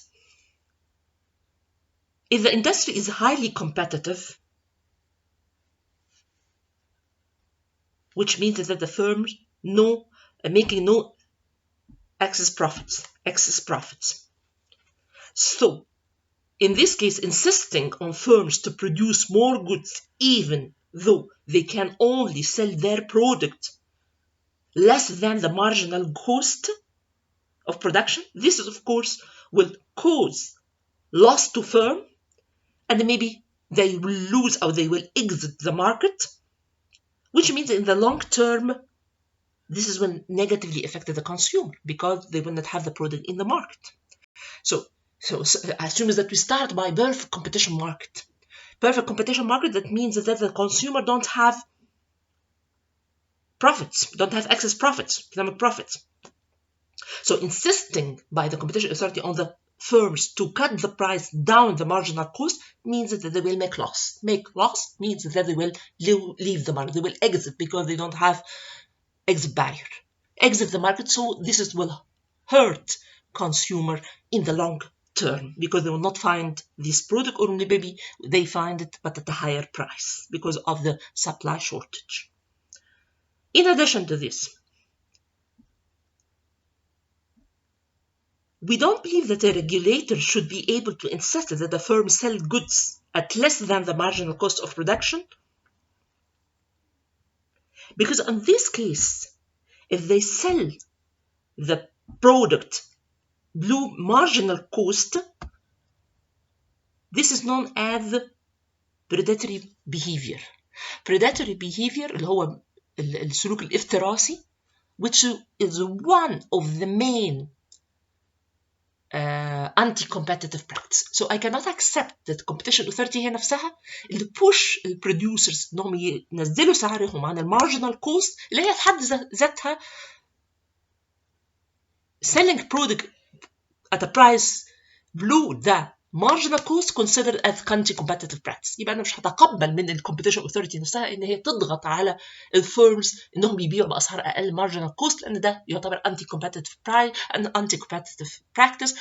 If the industry is highly competitive, which means that the firms making no excess profits. So, in this case, insisting on firms to produce more goods even though they can only sell their product less than the marginal cost of production, this is, of course, will cause loss to firm, and maybe they will lose or they will exit the market, which means in the long term, this is when negatively affected the consumer because they will not have the product in the market. So assume that we start by perfect competition market. Perfect competition market, that means that the consumer don't have profits, don't have excess profits, economic profits. So insisting by the competition authority on the firms to cut the price down the marginal cost means that they will make loss. Make loss means that they will leave the market, they will exit because they don't have exit barrier. Exit the market, so this will hurt consumer in the long term because they will not find this product, or maybe they find it but at a higher price because of the supply shortage. In addition to this, we don't believe that a regulator should be able to insist that the firm sell goods at less than the marginal cost of production, because in this case, if they sell the product below marginal cost, this is known as predatory behavior. Predatory behavior اللي هو السلوك الافتراسي, which is one of the main anti-competitive practice. So I cannot accept that competition authority هي نفسها اللي push البروديوسرز انهم ينزلوا سعرهم عن المارجنال كوست اللي هي في حد ذاتها selling product at a price below the marginal cost considered as anti-competitive practice. يبقى أنا مش هتقبل من الكومبيتيشن authority نفسها إن هي تضغط على الفيرمز إنهم يبيعوا بأسعار أقل marginal cost، لأن ده يعتبر anti-competitive practice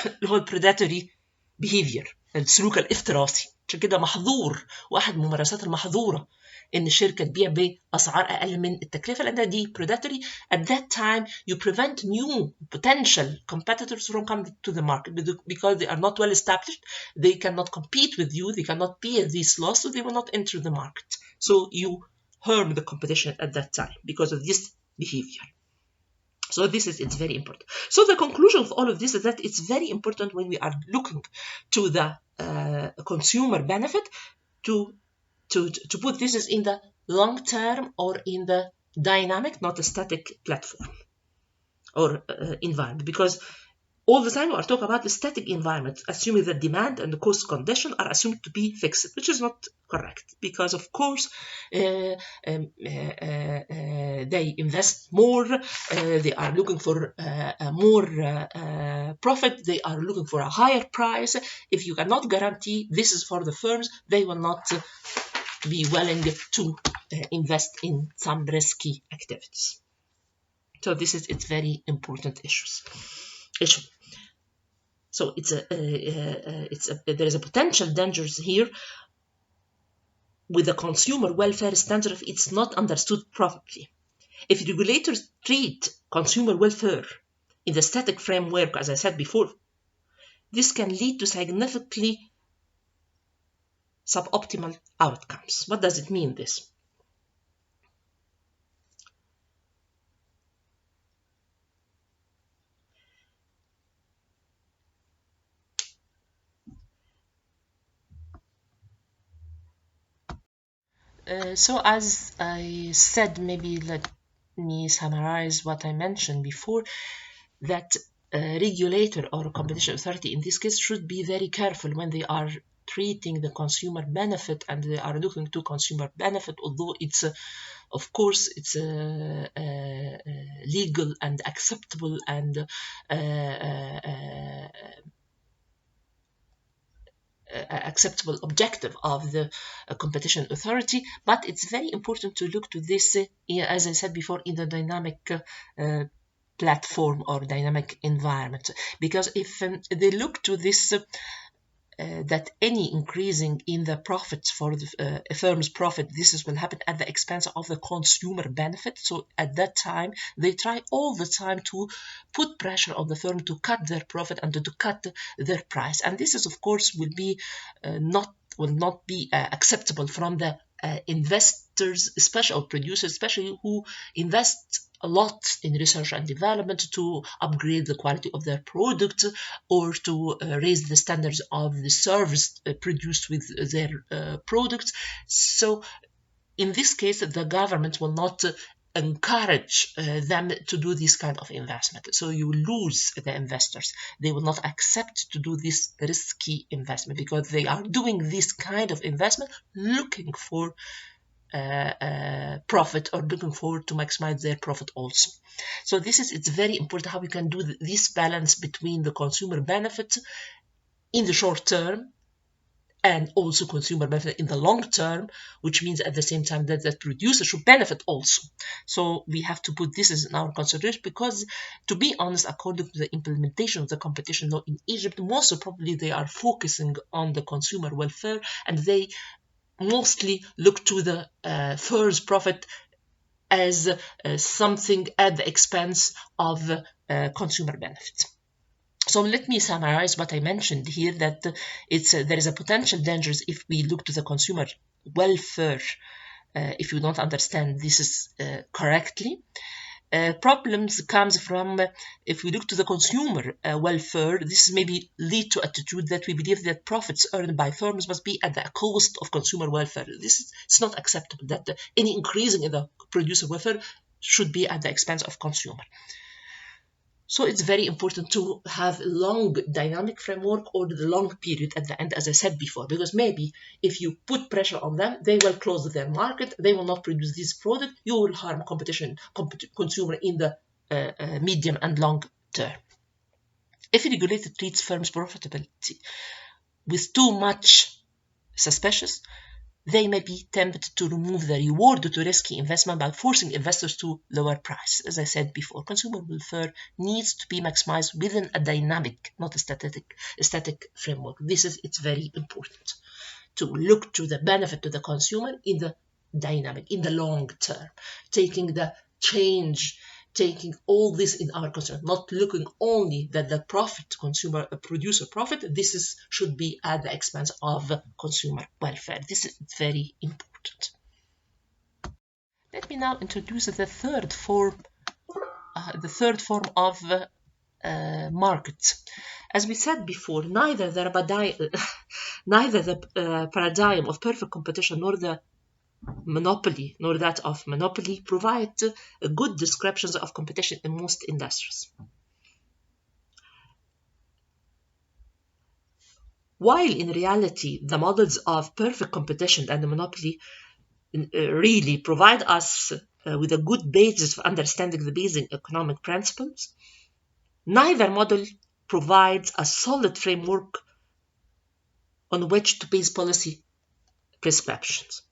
اللي هو predatory behavior، السلوك الافتراسي. عشان كده محظور، واحد من الممارسات المحظورة إن الشركة تبيع بأسعار أقل من التكلفة، لأن دي predatory. At that time, you prevent new potential competitors from coming to the market because they are not well established. They cannot compete with you. They cannot pay these losses, so they will not enter the market. So you harm the competition at that time because of this behavior. So it's very important. So the conclusion of all of this is that it's very important when we are looking to the consumer benefit to put this in the long term or in the dynamic, not a static platform or environment, because all the time we are talking about the static environment, assuming that demand and the cost condition are assumed to be fixed, which is not correct, because of course they invest more, they are looking for more profit, they are looking for a higher price. If you cannot guarantee this is for the firms, they will not be willing to invest in some risky activities. So it's very important issue. So there is a potential dangers here with the consumer welfare standard if it's not understood properly. If regulators treat consumer welfare in the static framework, as I said before, this can lead to significantly suboptimal outcomes. What does it mean, this? So as I said, maybe let me summarize what I mentioned before, that a regulator or a competition authority in this case should be very careful when they are treating the consumer benefit, and they are looking to consumer benefit, although it's of course it's legal and acceptable and acceptable objective of the competition authority, but it's very important to look to this, as I said before, in the dynamic platform or dynamic environment, because if they look to this, that any increasing in the profits for the firm's profit, this will happen at the expense of the consumer benefit. So at that time, they try all the time to put pressure on the firm to cut their profit and to cut their price. And this is, of course, will not be acceptable from the investors, especially producers, especially who invest a lot in research and development to upgrade the quality of their product or to raise the standards of the service produced with their products. So in this case, the government will not encourage them to do this kind of investment. So you lose the investors. They will not accept to do this risky investment because they are doing this kind of investment looking for profit, or looking forward to maximize their profit also. So it's very important how we can do this balance between the consumer benefit in the short term and also consumer benefit in the long term, which means at the same time that the producer should benefit also. So we have to put this in our consideration, because to be honest, according to the implementation of the competition law in Egypt, most probably they are focusing on the consumer welfare, and they mostly look to the firm's profit as something at the expense of consumer benefits. So let me summarize what I mentioned here, that there is a potential dangers if we look to the consumer welfare, if you don't understand this is correctly. Problems comes from if we look to the consumer welfare, this maybe lead to attitude that we believe that profits earned by firms must be at the cost of consumer welfare. It's not acceptable that any increasing in the producer welfare should be at the expense of consumer. So it's very important to have a long dynamic framework or the long period at the end, as I said before, because maybe if you put pressure on them, they will close their market, they will not produce this product, you will harm consumer in the medium and long term. If a regulator treats firms' profitability with too much suspicious, they may be tempted to remove the reward to risky investment by forcing investors to lower price. As I said before, consumer welfare needs to be maximized within a dynamic, not a static framework. It's very important to look to the benefit to the consumer in the dynamic, in the long term, taking the change, taking all this in our concern, not looking only that the profit, producer profit, should be at the expense of consumer welfare. This is very important. Let me now introduce the third form of market. As we said before, neither the paradigm of perfect competition nor the monopoly nor that of monopoly provide good descriptions of competition in most industries. While in reality, the models of perfect competition and the monopoly really provide us with a good basis for understanding the basic economic principles, neither model provides a solid framework on which to base policy prescriptions.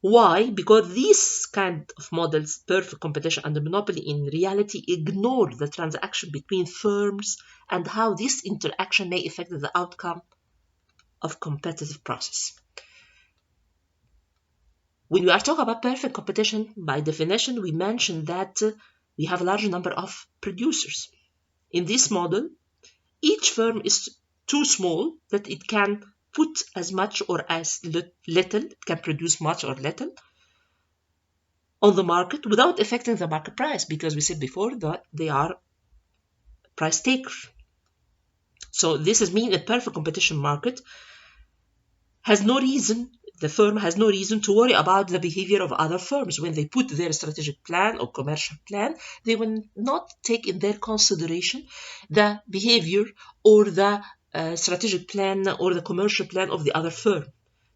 Why? Because these kind of models, perfect competition and the monopoly, in reality ignore the transaction between firms and how this interaction may affect the outcome of competitive process. When we are talking about perfect competition, by definition, we mentioned that we have a large number of producers. In this model, each firm is too small that it can put as much or as little, it can produce much or little on the market without affecting the market price, because we said before that they are price takers. So this is mean a perfect competition market has no reason, the firm has no reason to worry about the behavior of other firms. When they put their strategic plan or commercial plan, they will not take in their consideration the behavior or the strategic plan or the commercial plan of the other firm.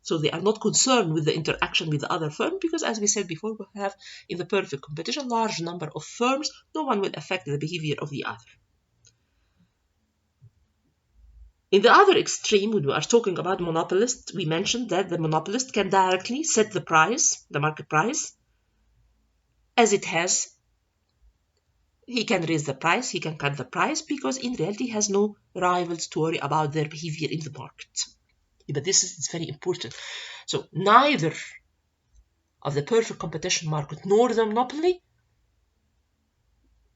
So they are not concerned with the interaction with the other firm, because as we said before, we have in the perfect competition large number of firms, no one will affect the behavior of the other. In the other extreme, when we are talking about monopolist, we mentioned that the monopolist can directly set the price, the market price, as it has. He can raise the price, he can cut the price, because in reality he has no rivals to worry about their behavior in the market. But this is very important. So neither of the perfect competition market nor the monopoly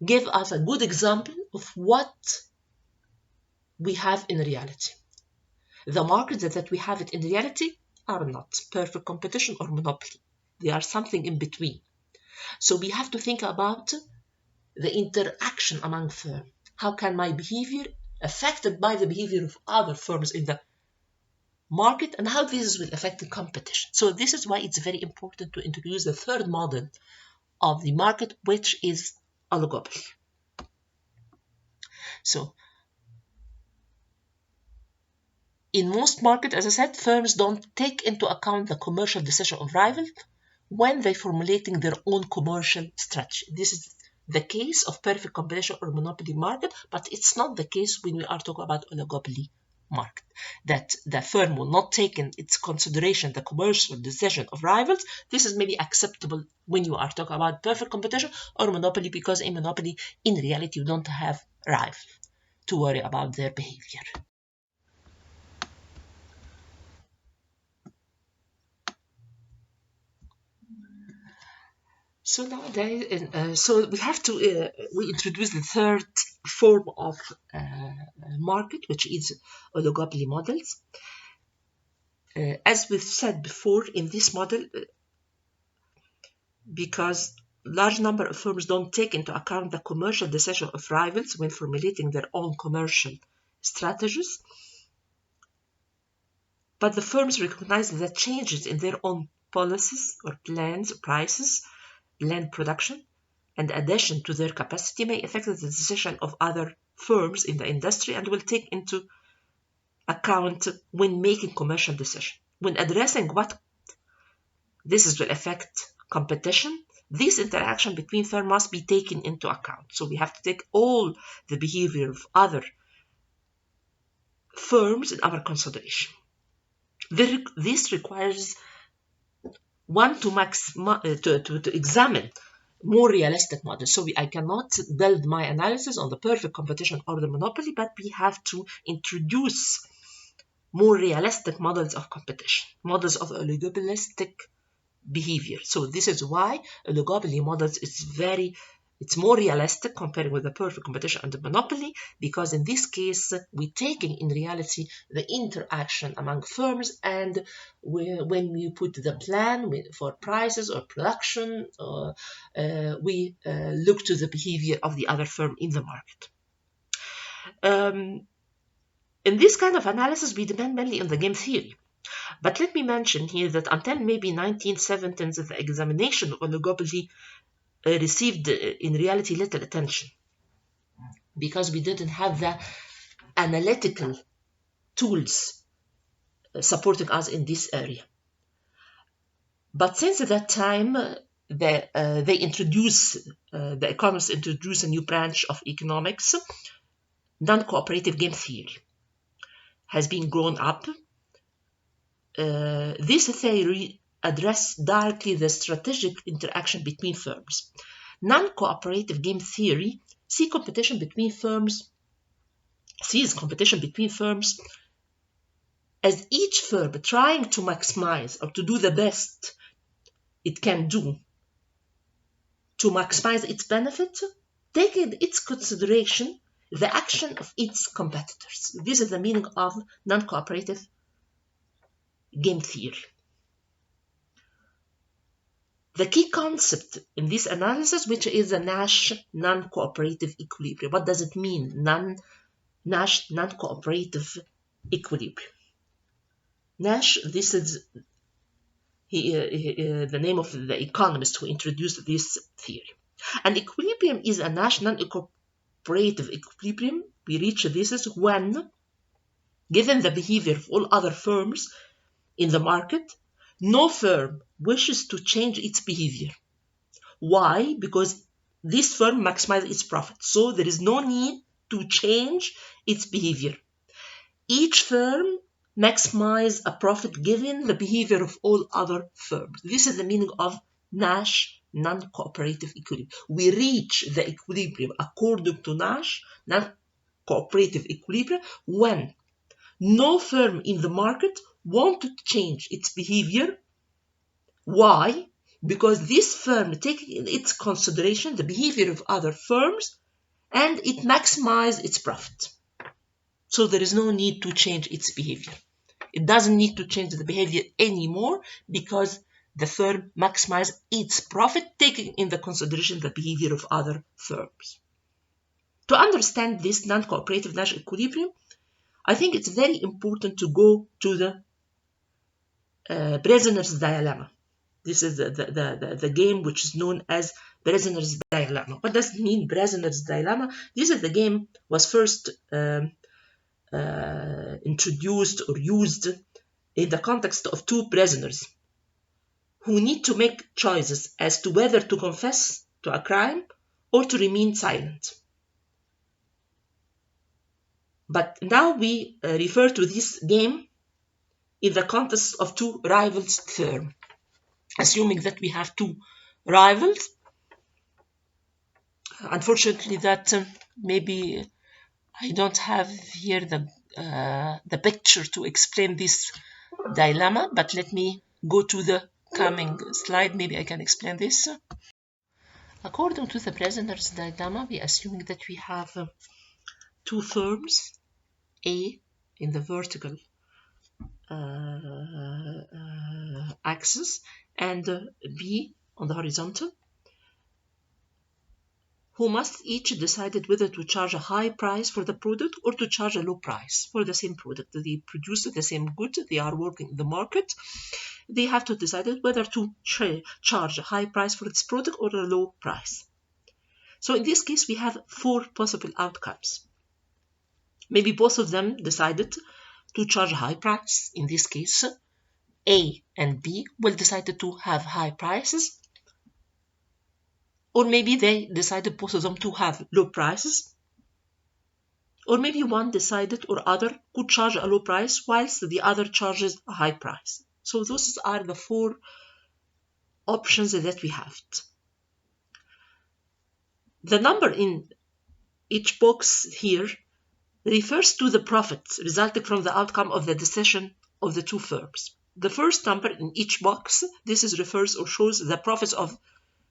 give us a good example of what we have in reality. The markets that we have it in reality are not perfect competition or monopoly. They are something in between. So we have to think about the interaction among firms. How can my behavior affected by the behavior of other firms in the market, and how this will affect the competition? So this is why it's very important to introduce the third model of the market, which is oligopoly. So in most markets, as I said, firms don't take into account the commercial decision of rivals when they're formulating their own commercial strategy. This is the case of perfect competition or monopoly market, but it's not the case when we are talking about oligopoly market, that the firm will not take in its consideration the commercial decision of rivals. This is maybe acceptable when you are talking about perfect competition or monopoly, because in monopoly, in reality, you don't have rivals to worry about their behavior. So nowadays, so we have to we introduce the third form of market, which is oligopoly models. As we've said before, in this model, because large number of firms don't take into account the commercial decision of rivals when formulating their own commercial strategies, but the firms recognize that changes in their own policies or plans, prices, land production, and addition to their capacity may affect the decision of other firms in the industry and will take into account when making commercial decisions. When addressing what this will affect competition, this interaction between firms must be taken into account. So we have to take all the behavior of other firms in our consideration. This requires one to examine more realistic models. So I cannot build my analysis on the perfect competition or the monopoly, but we have to introduce more realistic models of competition, models of oligopolistic behavior. So this is why oligopoly models it's more realistic compared with the perfect competition and the monopoly, because in this case we're taking in reality the interaction among firms, and when we put the plan for prices or production, we look to the behavior of the other firm in the market. In this kind of analysis, we depend mainly on the game theory. But let me mention here that until maybe 1970s, the examination of oligopoly received in reality little attention, because we didn't have the analytical tools supporting us in this area. But since that time, the economists introduced a new branch of economics, non-cooperative game theory, has been grown up. This theory addresses directly the strategic interaction between firms. Non-cooperative game theory sees competition between firms as each firm trying to maximize or to do the best it can do to maximize its benefit, taking its consideration the action of its competitors. This is the meaning of non-cooperative game theory. The key concept in this analysis, which is the Nash non-cooperative equilibrium. What does it mean, Nash non-cooperative equilibrium? Nash, this is the name of the economist who introduced this theory. An equilibrium is a Nash non-cooperative equilibrium. We reach this is when, given the behavior of all other firms in the market, no firm wishes to change its behavior. Why? Because this firm maximizes its profit, so there is no need to change its behavior. Each firm maximizes a profit given the behavior of all other firms. This is the meaning of Nash non-cooperative equilibrium. We reach the equilibrium according to Nash non-cooperative equilibrium when no firm in the market wanted to change its behavior. Why? Because this firm takes in its consideration the behavior of other firms and it maximizes its profit. So there is no need to change its behavior. It doesn't need to change the behavior anymore because the firm maximizes its profit, taking into consideration the behavior of other firms. To understand this non-cooperative Nash equilibrium, I think it's very important to go to the prisoner's dilemma. This is the game which is known as prisoner's dilemma. What does it mean, prisoner's dilemma? This is the game was first introduced or used in the context of two prisoners who need to make choices as to whether to confess to a crime or to remain silent. But now we refer to this game in the context of two rivals firms. Assuming that we have two rivals, unfortunately that maybe I don't have here the picture to explain this dilemma, but let me go to the coming slide. Maybe I can explain this. According to the prisoner's dilemma, we assuming that we have two firms, A in the vertical axis and B on the horizontal, who must each decide whether to charge a high price for the product or to charge a low price for the same product. They produce the same good, they are working in the market. They have to decide whether to charge a high price for this product or a low price. So in this case, we have four possible outcomes. Maybe both of them decided to charge a high price. In this case, A and B will decide to have high prices, or maybe they decided both of them to have low prices, or maybe one decided or other could charge a low price whilst the other charges a high price. So those are the four options that we have. The number in each box here refers to the profit resulting from the outcome of the decision of the two firms. The first number in each box, this is refers or shows the profits of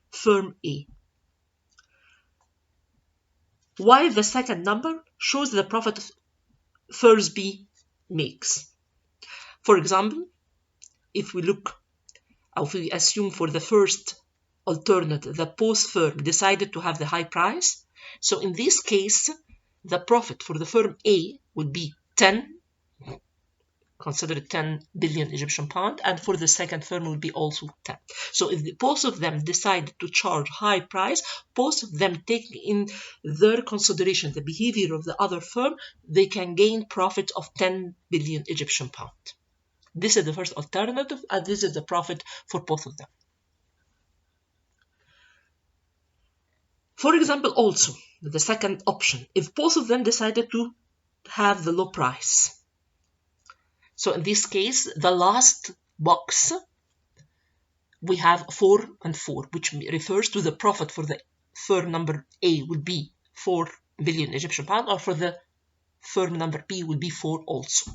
firm A, while the second number shows the profit firm B makes. For example, if we assume for the first alternative that both firms decided to have the high price, so in this case, the profit for the firm A would be 10, consider 10 billion Egyptian pound, and for the second firm would be also 10. So if both of them decide to charge high price, both of them take in their consideration the behavior of the other firm, they can gain profit of 10 billion Egyptian pound. This is the first alternative, and this is the profit for both of them. For example, also, the second option, if both of them decided to have the low price. So in this case, the last box, we have 4 and 4, which refers to the profit for the firm number A would be 4 billion Egyptian pound, or for the firm number B would be 4 also.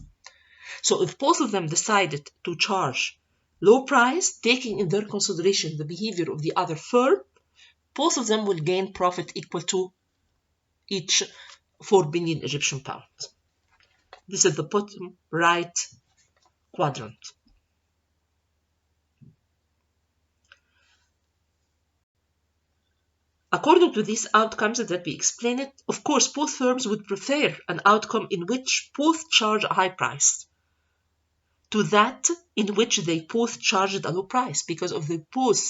So if both of them decided to charge low price, taking in their consideration the behavior of the other firm, both of them will gain profit equal to each 4 billion Egyptian pound. This is the bottom right quadrant. according to these outcomes that we explain it, of course, both firms would prefer an outcome in which both charge a high price to that in which they both charged a low price, because if they both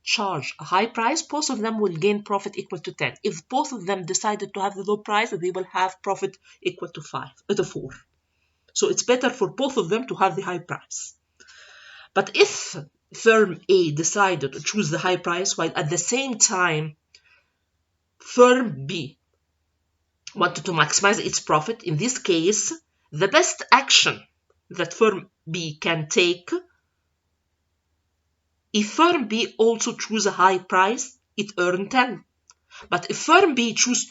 charge a high price, both of them will gain profit equal to 10. If both of them decided to have the low price, they will have profit equal to 4. So it's better for both of them to have the high price. But if firm A decided to choose the high price while at the same time firm B wanted to maximize its profit, in this case, the best action that firm B can take, if firm B also choose a high price, it earns 10. But if firm B choose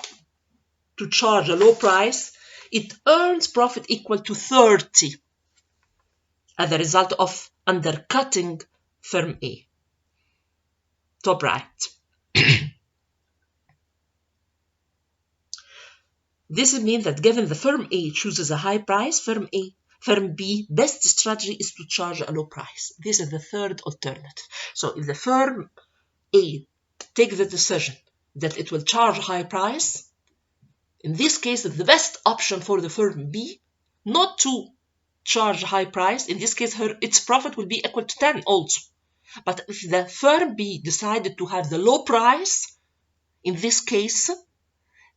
to charge a low price, it earns profit equal to 30 as a result of undercutting firm A. Top right. This means that given the firm A chooses a high price, firm B best strategy is to charge a low price. This is the third alternative. So if the firm A takes the decision that it will charge a high price, in this case, the best option for the firm B not to charge a high price, in this case, its profit will be equal to 10 also. But if the firm B decided to have the low price, in this case,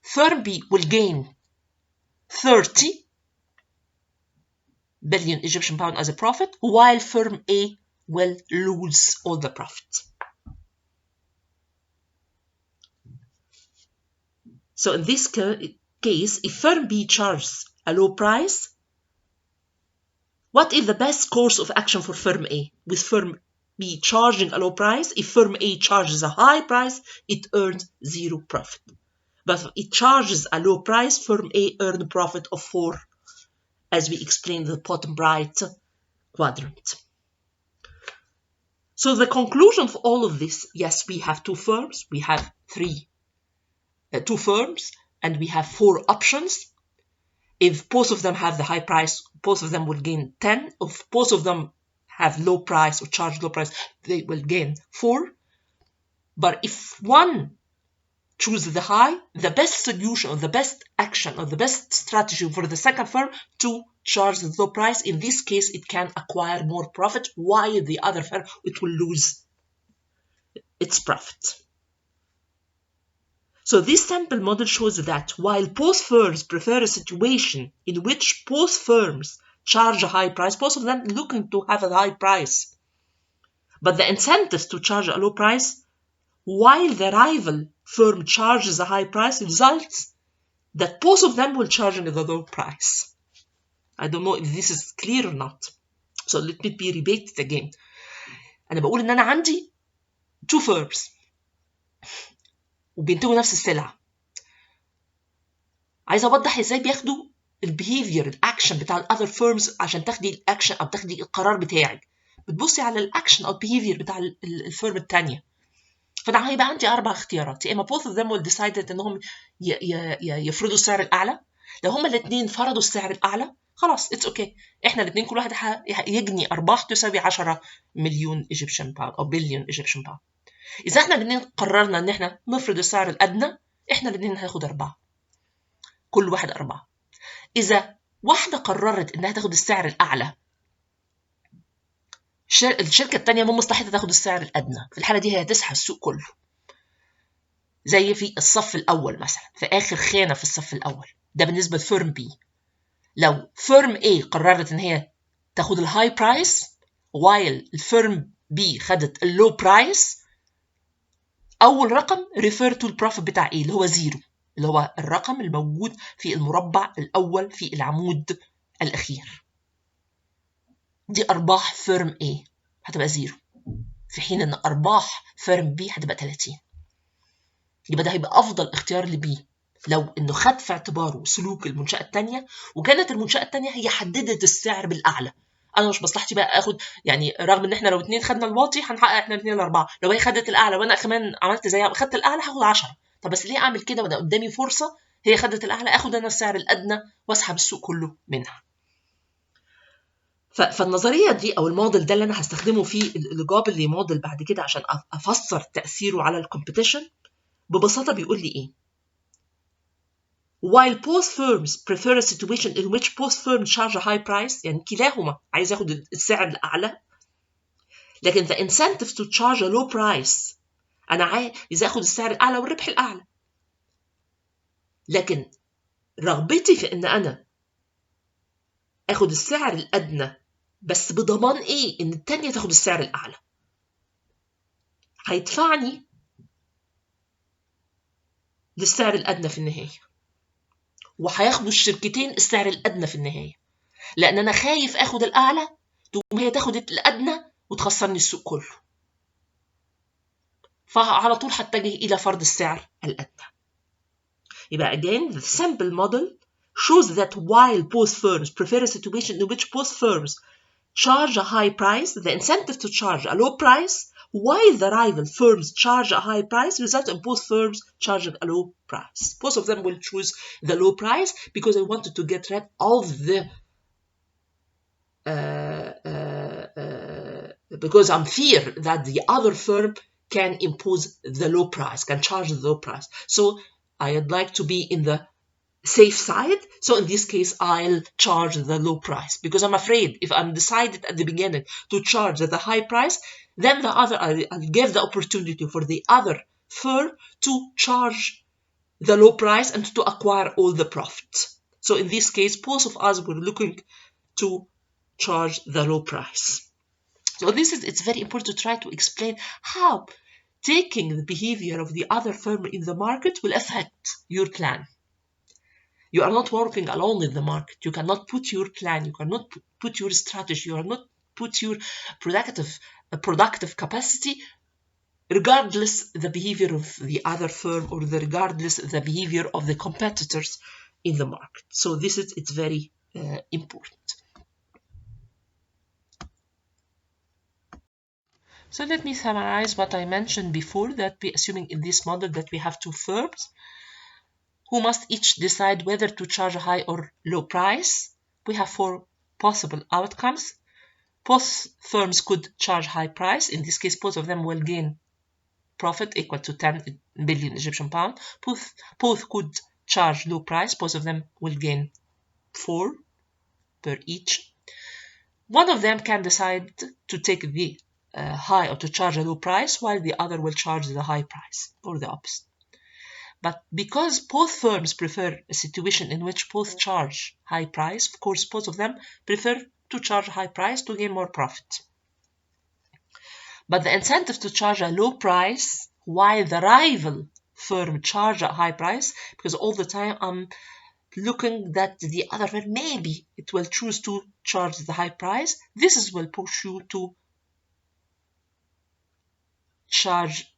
firm B will gain 30 billion Egyptian pound as a profit, while firm A will lose all the profit. So in this case, if firm B charges a low price, what is the best course of action for firm A? With firm B charging a low price, if firm A charges a high price, it earns 0 profit. But if it charges a low price, firm A earns a profit of 4, as we explained in the bottom right quadrant. So the conclusion of all of this, yes, we have 2 firms, we have 2 firms, and we have 4 options. If both of them have the high price, both of them will gain 10. If both of them have low price or charge low price, they will gain 4. But if one chooses the high, the best solution or the best action or the best strategy for the second firm to charge the low price, in this case, it can acquire more profit, while the other firm, it will lose its profit. So this sample model shows that while both firms prefer a situation in which both firms charge a high price, both of them looking to have a high price, but the incentives to charge a low price, while the rival firm charges a high price, results that both of them will charge the low price. I don't know if this is clear or not. So let me be repeated again. أنا بقول إن أنا عندي 2 firms وبينتجوا نفس السلعة. عايزة أوضح إزاي بياخدوا البيهيفير الأكشن بتاع الأذر فيرمز عشان تاخدي الأكشن أو تاخدي القرار بتاعك. بتبصي على الأكشن أو البيهيفير بتاع الفيرم التانية. فأنا هيبقى عندي 4 اختيارات. يا إما both of them will decide إنهم يفرضوا السعر الأعلى. لو هما الاثنين فرضوا السعر الأعلى خلاص it's okay. إحنا الاثنين كل واحد يجني أرباح تساوي 10 مليون إيجيبشن باوند أو بليون إيجيبشن باوند. إذا إحنا الاثنين قررنا إن إحنا نفرض السعر الأدنى، إحنا الاثنين هناخد 4. كل واحد 4. إذا واحدة قررت إنها تاخد السعر الأعلى، الشركة التانية من مصلحتها تاخد السعر الأدنى. في الحالة دي هي هتسحب السوق كله. زي في الصف الأول مثلا، في آخر خانة في الصف الأول. ده بالنسبة لفيرم بي. لو فيرم A قررت إن هي تاخد الهاي برايس، while الفيرم B خدت اللو برايس، أول رقم refer to البروفيت بتاع A اللي هو 0، اللي هو الرقم الموجود في المربع الأول في العمود الأخير. دي أرباح فيرم A هتبقى 0، في حين إن أرباح فيرم B هتبقى 30. يبقى ده هيبقى أفضل اختيار لبي لو إنه خد في اعتباره سلوك المنشأة التانية، وكانت المنشأة التانية هي حددت السعر بالأعلى. أنا مش مصلحتي بقى آخد، يعني رغم إن إحنا لو 2 خدنا الواطي هنحقق إحنا الاثنين 4، لو هي خدت الأعلى وأنا كمان عملت زيها خدت الأعلى هاخد 10. طب بس ليه أعمل كده وأنا قدامي فرصة هي خدت الأعلى آخد أنا السعر الأدنى وأسحب السوق كله منها؟ فالنظرية دي أو الموديل ده اللي أنا هستخدمه في الجوبلي موديل بعد كده عشان أفسر تأثيره على الكومبيتيشن. ببساطة بيقول لي إيه؟ While both firms prefer a situation in which both firms charge a high price، يعني كلاهما عايز ياخد السعر الأعلى، لكن the incentive to charge a low price، أنا عايز آخد السعر الأعلى والربح الأعلى، لكن رغبتي في إن أنا آخد السعر الأدنى بس بضمان إيه؟ إن التانية تاخد السعر الأعلى، هيدفعني للسعر الأدنى في النهاية، وهياخدوا الشركتين السعر الأدنى في النهاية، لأن أنا خايف آخد الأعلى تقوم هي تاخد الأدنى وتخسرني السوق كله، فعلى طول هتجه إلى فرض السعر الأدنى. يبقى again the simple model shows that while both firms prefer a situation in which both firms charge a high price, the incentive to charge a low price, while the rival firms charge a high price, results in both firms charging a low price. Both of them will choose the low price because they wanted to get rid of the because I'm fear that the other firm can impose the low price, can charge the low price. So I'd like to be in the safe side. So in this case, I'll charge the low price because I'm afraid if I'm decided at the beginning to charge the high price, then the other, I'll give the opportunity for the other firm to charge the low price and to acquire all the profit. So in this case, both of us were looking to charge the low price. So it's very important to try to explain how taking the behavior of the other firm in the market will affect your plan. You are not working alone in the market. You cannot put your plan, you cannot put your strategy, you cannot put your productive capacity regardless the behavior of the other firm or regardless the behavior of the competitors in the market. So it's very important. So let me summarize what I mentioned before, that we assuming in this model that we have two firms who must each decide whether to charge a high or low price. We have four possible outcomes. Both firms could charge high price. In this case, both of them will gain profit equal to 10 billion Egyptian pound. Both could charge low price. Both of them will gain 4 per each. One of them can decide to take the high or to charge a low price, while the other will charge the high price or the opposite. But because both firms prefer a situation in which both charge high price, of course, both of them prefer to charge a high price to gain more profit. But the incentive to charge a low price while the rival firm charge a high price, because all the time I'm looking that the other firm, maybe it will choose to charge the high price, will push you to charge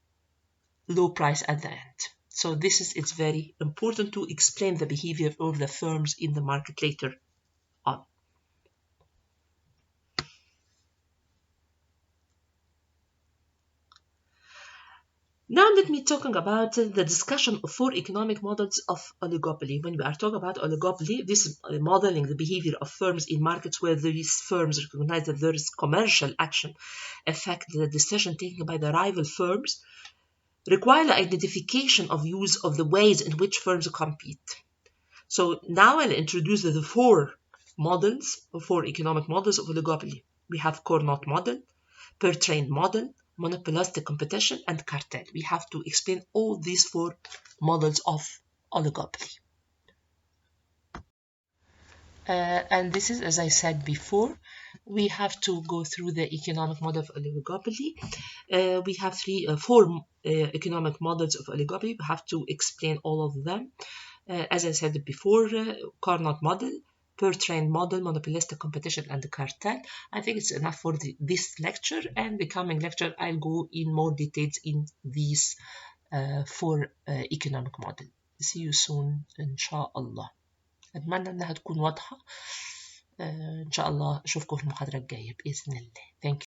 low price at the end. So it's very important to explain the behavior of the firms in the market later on. Now let me talking about the discussion of 4 economic models of oligopoly. When we are talking about oligopoly, this is modeling the behavior of firms in markets where these firms recognize that there is commercial action affect the decision taken by the rival firms, require the identification of use of the ways in which firms compete. So now I'll introduce the 4 models, or 4 economic models of oligopoly. We have core knot model, per trained model, monopolistic competition, and cartel. We have to explain all these 4 models of oligopoly. And this is, as I said before, we have to go through the economic model of oligopoly. We have 4 economic models of oligopoly. We have to explain all of them. As I said before, core knot model, per trained model, monopolistic competition, and cartel. I think it's enough for this lecture, and the coming lecture I'll go in more details in these 4 economic model. See you soon إن شاء الله. أتمنى إنها تكون واضحة. إن شاء الله أشوفكم في المحاضرة الجاية بإذن الله. Thank you.